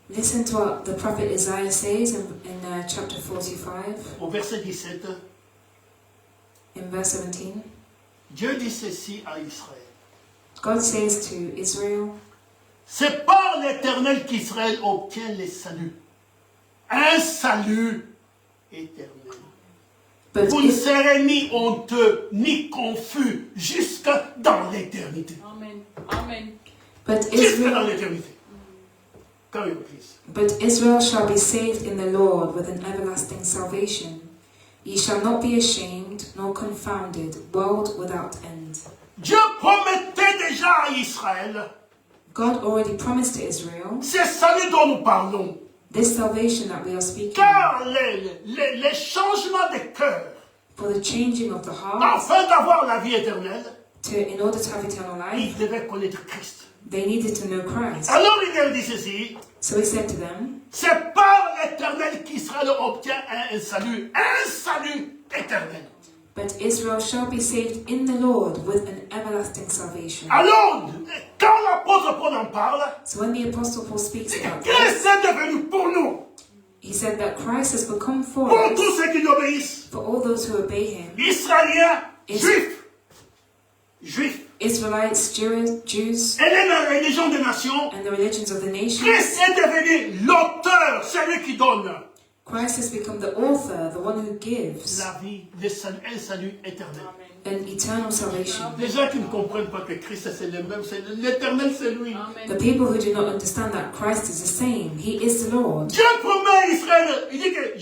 Listen to what the prophet Isaiah says in chapter 45, au verset 17. in verse 17. Dieu dit ceci à Israël. God says to Israel, C'est par l'Éternel qu'Israël obtient le salut. Un salut éternel. but Vous ne if, serez ni honteux, ni confus, jusque dans l'éternité. Amen. Amen. but Jusque dans Israel, l'éternité. Quand même, Christ. but Israel shall be saved in the Lord with an everlasting salvation. Ye shall not be ashamed nor confounded, world without end. Dieu promettait déjà à Israël, God already promised to Israel c'est salut dont nous parlons. this salvation that we are speaking Car of, les changements de cœur, for the changing of the heart, afin d'avoir la vie éternelle, in order to have eternal life, ils devaient connaître Christ. they needed to know Christ. Alors il leur dit ceci, So he said to them, c'est par l'Éternel qu'Israël obtient un salut éternel. but Israel shall be saved in the Lord with an everlasting salvation. Alors, quand l'apôtre Paul en parle, So when the Apostle Paul speaks c'est que about Christ this, est devenu pour nous, he said that Christ has become for pour us, tous ceux qui lui obéissent, for all those who obey him, Israéliens, Is- juifs, Israelites, Jews, et les religions des nations, and the religions of the nations. Christ est devenu l'auteur, celui qui donne Christ has become the author, the one who gives la vie, un salut éternel. an eternal salvation. Les gens qui ne comprennent pas que Christ c'est le même, l'éternel c'est lui. The people who do not understand that Christ is the same, He is the Lord. Dieu promet à Israël, il dit que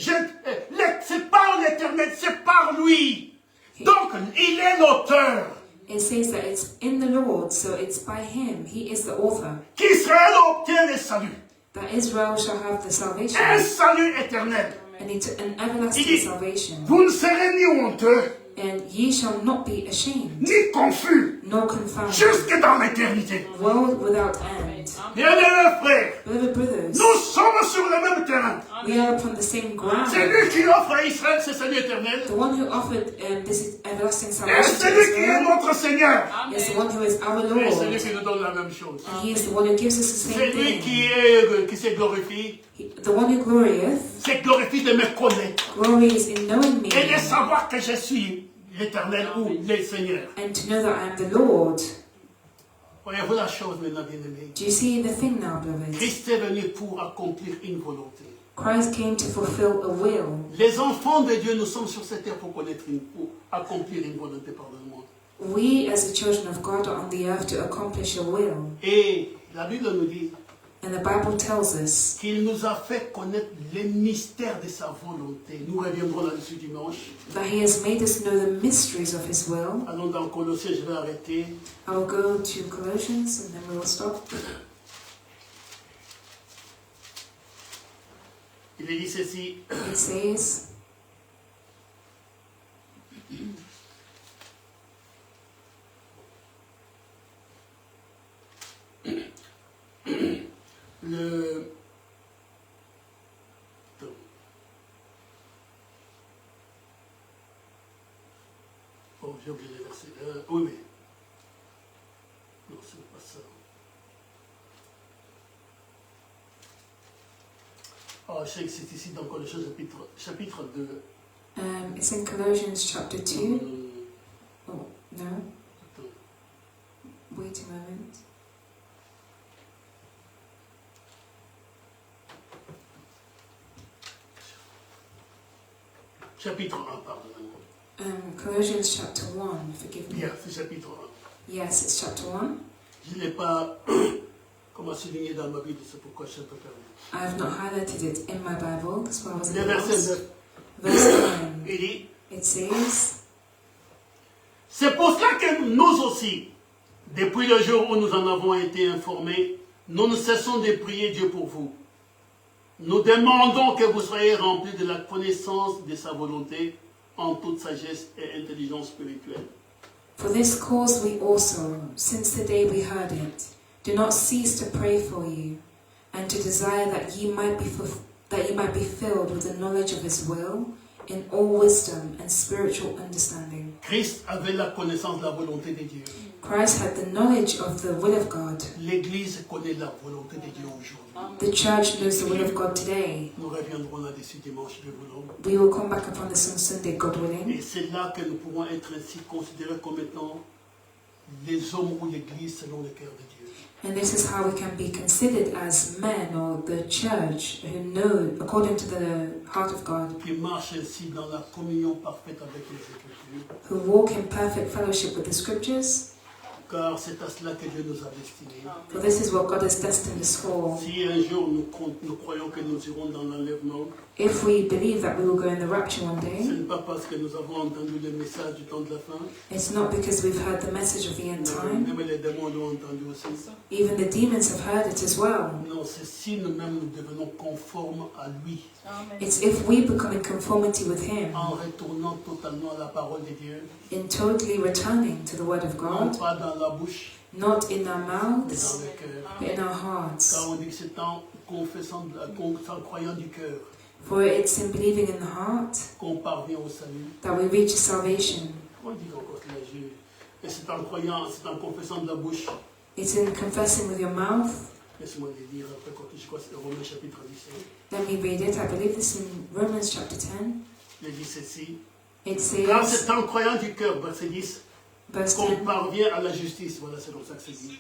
c'est par l'éternel, c'est par lui. Donc, il est l'auteur. It says that it's in the Lord, so it's by Him. He is the author. Qu'Israël obtient le salut. That Israel shall have the salvation, Un salut éternel. an everlasting Il dit, salvation. vous ne serez ni honteux, And ye shall not be ashamed, ni confus, nor confounded, jusque dans l'éternité. world without end. Bien-aimés frères, Beloved brothers, nous sommes sur le même terrain. we are upon the same ground. C'est lui qui offre à Israël ce salut éternel. The one who offered this everlasting Et salvation to c'est lui qui est Israel notre Seigneur. is the one who is our Et c'est lui Lord. qui nous donne la même chose. He is the one who gives us the C'est same lui thing. qui s'est glorifié. The one who glorieth, C'est glorifié de me connaître. glories in knowing me, Et de savoir que je suis l'éternel ou le Seigneur. and to know that I am the Lord. Voyez-vous la chose maintenant, bien-aimés. Do you see the thing now, beloved? Christ est venu pour accomplir une volonté. Christ came to fulfill a will. Les enfants de Dieu, nous sommes sur cette terre pour accomplir une volonté, pardonnez-moi. We, as the children of God, are on the earth to accomplish a will. Et la Bible nous dit And the Bible tells us qu'il nous a fait connaître les mystères de sa volonté. Nous reviendrons là-dessus dimanche. that He has made us know the mysteries of His will. Allons dans Colossiens, je vais arrêter. I will go to Colossians and then we will stop. Il est dit ceci. It says, Oh, j'ai oublié les versets. Oui, mais. Non, ce n'est pas ça. Je sais que c'est ici dans Colossiens chapitre 2. it's in Colossians chapter 2. Oh, no. Attends. Wait a moment. Chapitre 1, pardonnez-moi. Colossians chapter 1, forgive me. Bien, c'est chapitre 1. Yes, it's chapter 1. Je ne l'ai pas comment souligné dans ma Bible, c'est pourquoi je suis un peu perdu. I have not highlighted it in my Bible, that's why I was Le verset 9. Verse 9. Il dit, It says, c'est pour cela que nous aussi, depuis le jour où nous en avons été informés, nous ne cessons de prier Dieu pour vous. Nous demandons que vous soyez remplis de la connaissance de sa volonté en toute sagesse et intelligence spirituelle. For this cause we also, since the day we heard it, do not cease to pray for you, and to desire that ye might be filled with the knowledge of His will, in all wisdom and spiritual understanding. Christ avait la connaissance de la volonté de Dieu. Christ had the knowledge of the will of God. L'Église connaît la volonté de Dieu aujourd'hui. The church knows the will of God today. Nous reviendrons là-dessus dimanche, Dieu voulant. We will come back upon this on Sunday, God Et willing. c'est là que nous pourrons être ainsi considérés comme étant les hommes ou l'Église selon le cœur de Dieu. And this is how we can be considered as men or the church who know according to the heart of God, Qui marchent ainsi dans la communion parfaite avec les Écritures. who walk in perfect fellowship with the Scriptures. Car c'est à cela que Dieu nous a destinés. For this is what God has destined us for. Si un jour nous croyons que nous irons dans l'enlèvement, If we believe that we will go in the rapture one ce day, n'est pas parce que nous avons entendu le message du temps de la fin. it's not because we've heard the message of the end time. Même les démons l'ont entendu aussi. Even the demons have heard it as well. Non, c'est si nous-mêmes nous devenons conformes à lui, It's if we become in conformity with Him, en retournant totalement à la parole de Dieu, in totally returning to the Word of non God, pas dans la bouche, not in our mais dans mouths, le cœur. but in our hearts. Car on dit que c'est en confessant, en croyant du cœur For it's in believing in the heart qu'on parvient au salut. that we reach salvation. Comment dit encore cela, et c'est en croyant, c'est en confessant de la bouche. It's in confessing with your mouth. Laisse-moi le dire après, quand je crois que c'est Romains chapitre 17. Let me read it. I believe this in Romans chapter 10. Il dit ceci. It Car says, c'est en croyant du cœur, verset 10, Verse qu'on 10. parvient à la justice. Voilà, c'est comme ça que c'est dit.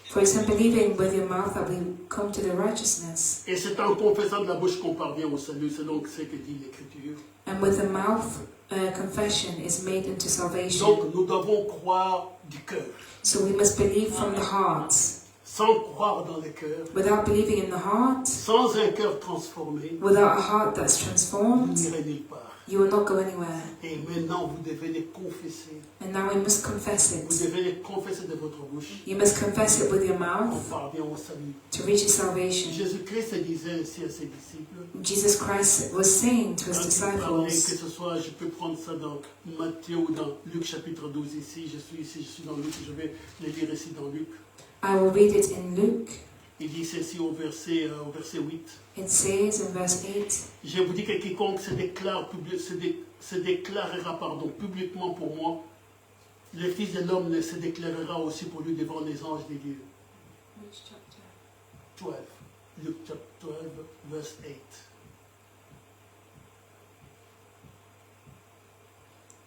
For it's in believing with your mouth that we come to the righteousness, Et c'est en confessant de la bouche qu'on parvient au salut. C'est donc ce que dit l'Écriture. and with the mouth confession is made into salvation. Donc nous devons croire du cœur. So we must believe from the heart. Sans croire dans le cœur, Without believing in the heart, sans un cœur transformé, without a heart that's vous transformed, n'irez nulle part. you will not go anywhere. Et maintenant, vous devez les confesser. And now we must confess Vous it. devez les confesser de votre bouche. You must confess it with your On mouth parvient au salut. to reach your salvation. Jésus-Christ disait ainsi à ses disciples. Jesus Christ was saying to his Quand il parlait, que disciples, ce soit, je peux prendre ça dans Matthieu ou dans Luc chapitre 12 ici. Je suis dans Luc, je vais le lire ici dans Luc. I will read it in Luke. Il dit ceci au verset 8. It says in verse 8, Je vous dis que quiconque se déclarera publiquement pour moi, le Fils de l'homme se déclarera aussi pour lui devant les anges des dieux. 12. Luc chapter 12, verse 8.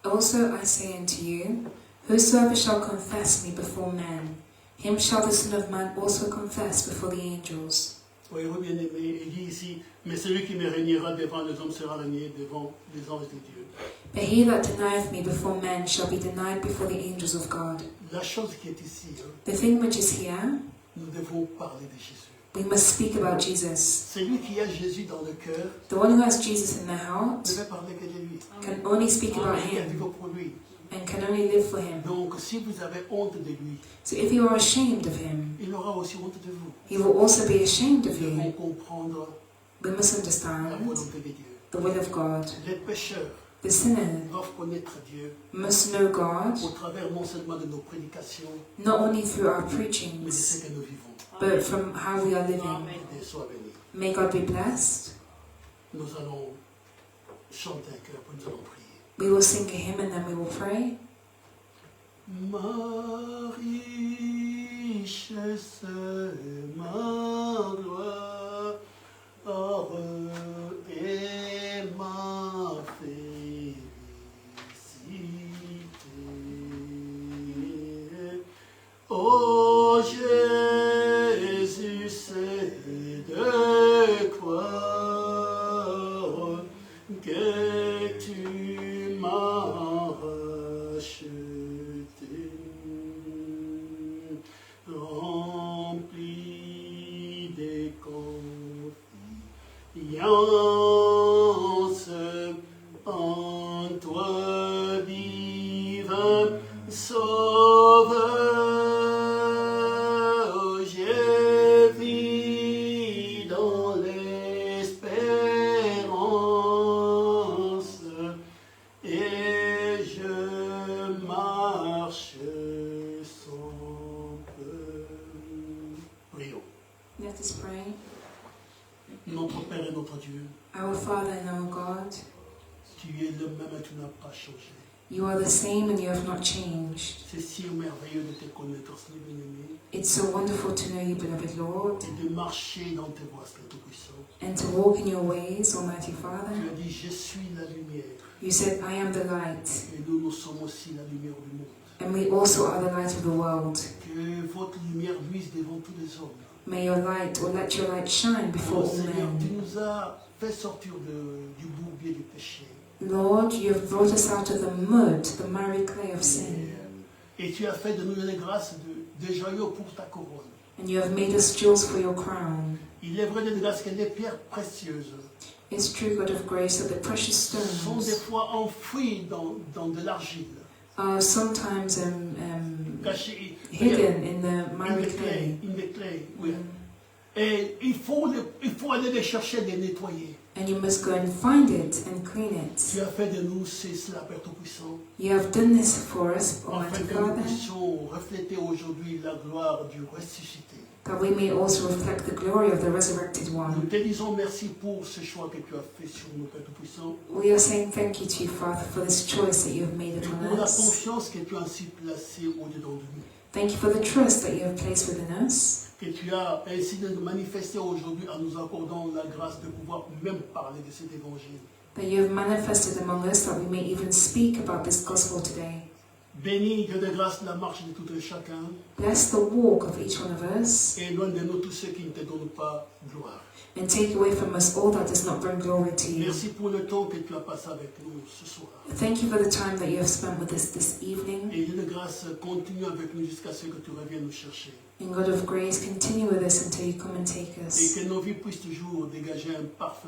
Also I say unto you, whosoever shall confess me before men, him shall the Son of Man also confess before the angels. Oui, bien aimé, il dit ici, mais celui qui me régnera devant les hommes sera régné devant les anges de Dieu. But he that denieth me before men shall be denied before the angels of God. La chose qui est ici, The thing which is here, nous devons parler de Jésus. we must speak about Jesus. Celui qui a Jésus dans le cœur The one who has Jesus in their heart ne peut parler que de lui. can only speak about Il him vivre pour lui. and can only live for him. Donc, si vous avez honte de lui, So if you are ashamed of him, il aura aussi honte de vous. he will also be ashamed of Nous devons you. comprendre We must la understand volonté de Dieu. the will of God. Les pécheurs The sinner doivent connaître Dieu must know God au travers non seulement de nos prédications, not only through our mais de preachings, ce que nous vivons. but from how we are living. Et sois béni. May God be blessed. Nous allons chanter un cœur, puis nous allons prier. We will sing a hymn and then we will pray. Ma richesse, ma gloire et ma félicité. Oh Jésus, c'est de croire que tu m'as racheté, rempli de confiance en toi, divin Sauveur. J'ai vu dans l'espérance et je marche sans peur. Prions. Let us pray. Notre Père et notre Dieu, Our Father and our God, tu es le même et tu n'as pas changé. you are the same and you have not changed. C'est si merveilleux de te connaître, Seigneur bien-aimé, It's so wonderful to know you, beloved Lord, et de marcher dans tes voies, Seigneur Tout-Puissant. and to walk in your ways, Almighty Tu Father. as dit, je suis la lumière, You said, I am the light, et nous sommes aussi la lumière du monde. and we also are the light of the world. Que votre lumière luise devant tous les hommes. May your light, or let your light shine before Oh all Seigneur, tu men. nous as fait sortir du bourbier du péché. Lord, you have brought us out of the mud, the miry clay of sin, Et tu as fait de nous les grâces de joyaux pour ta couronne. and you have made us jewels for your crown. Il est vrai de grâce que les pierres précieuses It's true, God of grace, that the precious sont des stones fois enfouies dans de l'argile, are sometimes cachées hidden in the in miry the clay, clay. oui. Et il faut aller les chercher, les nettoyer. And you must go and find it and clean it. Tu as fait de nous cela, Père Tout-Puissant, You have done this for us, afin Almighty que nous Father, puissions refléter aujourd'hui la gloire du ressuscité. that we may also reflect the glory of the resurrected Nous one. te disons merci pour ce choix que tu as fait sur nous, Père Tout-Puissant, We are saying thank you to you, Father, for this choice that you have made et upon pour la us. confiance que tu as ainsi placée au-dedans de nous. Thank you for the trust that you have placed within us, Que tu as ainsi de nous manifester aujourd'hui en nous accordant la grâce de pouvoir même parler de cet évangile. that you have manifested among us that we may even speak about this gospel today. Bénis, Dieu de grâce, la marche de tout un chacun. Bless the walk of each one of us. Et éloigne de nous tous ceux qui ne te donnent pas gloire. And take away from us all that does not bring glory to you. Merci pour le temps que tu as passé avec nous ce soir. Thank you for the time that you have spent with us this evening. Et Dieu de grâce, continue avec nous jusqu'à ce que tu reviennes nous chercher. And God of grace, continue with us until you come and take Et us. que nos vies puissent toujours dégager un parfum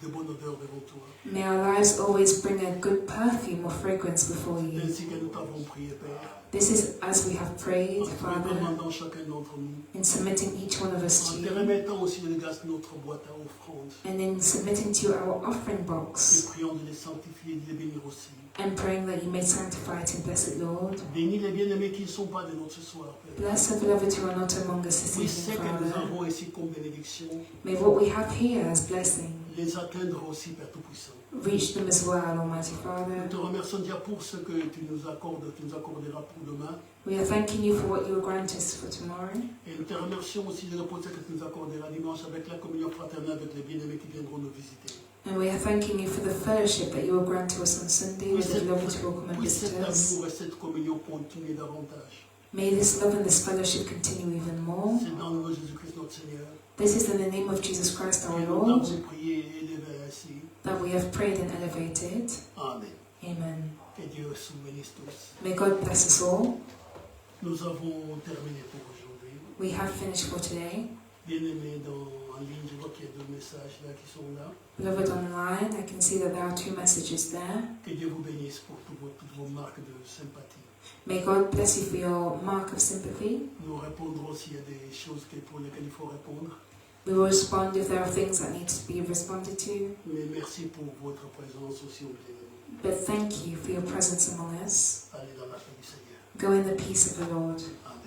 de bonne odeur devant toi. May our lives always bring a good perfume or fragrance before you. Ainsi que nous t'avons prié, Père. This is as we have prayed, En te Father, recommandant chacun d'entre nous. in submitting each one of us En to te you. remettant aussi de grâce notre boîte à offrande. And in submitting to you our offering Et box. prions de les sanctifier et de les bénir aussi. And praying that you may sanctify it in blessed Lord. Bénis les bien-aimés qui ne sont pas de notre ce soir, Père. Bless the beloved who are not among us this Oui, c'est evening, que nous Father. avons ici comme bénédiction. May what we have here as blessing Les atteindre aussi, Père Tout-Puissant. reach them as well, Almighty Nous Father. te remercions déjà pour ce que tu nous accorderas pour demain. We are thanking you for what you will grant us for tomorrow. Et nous te remercions aussi de la que tu nous accorderas dimanche avec la communion fraternelle avec les bien-aimés qui viendront nous visiter. And we are thanking you for the fellowship that you will grant to us on Sunday with the beloved who will come and Puisse visit cet us. amour et cette communion continuer davantage. May this love and this fellowship continue even more. C'est dans le nom de Jésus-Christ notre Seigneur This is in the name of Jesus Christ our que nous Lord avons prié et élevé ainsi. that we have prayed and elevated. Amen. Amen. Que Dieu vous bénisse tous. May God bless us all. Nous avons terminé pour aujourd'hui. We have finished for today. Bien-aimés en ligne, je vois qu'il y a 2 messages là qui sont là. Beloved online, I can see that there are 2 messages there. Que Dieu vous bénisse pour toutes vos marques de sympathie. May God bless you for your mark of sympathy. Nous répondrons s'il y a des choses pour lesquelles il faut répondre. We will respond if there are things that need to be responded to. Mais merci pour votre présence aussi au milieu de nous. But thank you for your presence among us. Allez dans la paix du Seigneur. Go in the peace of the Lord. Amen.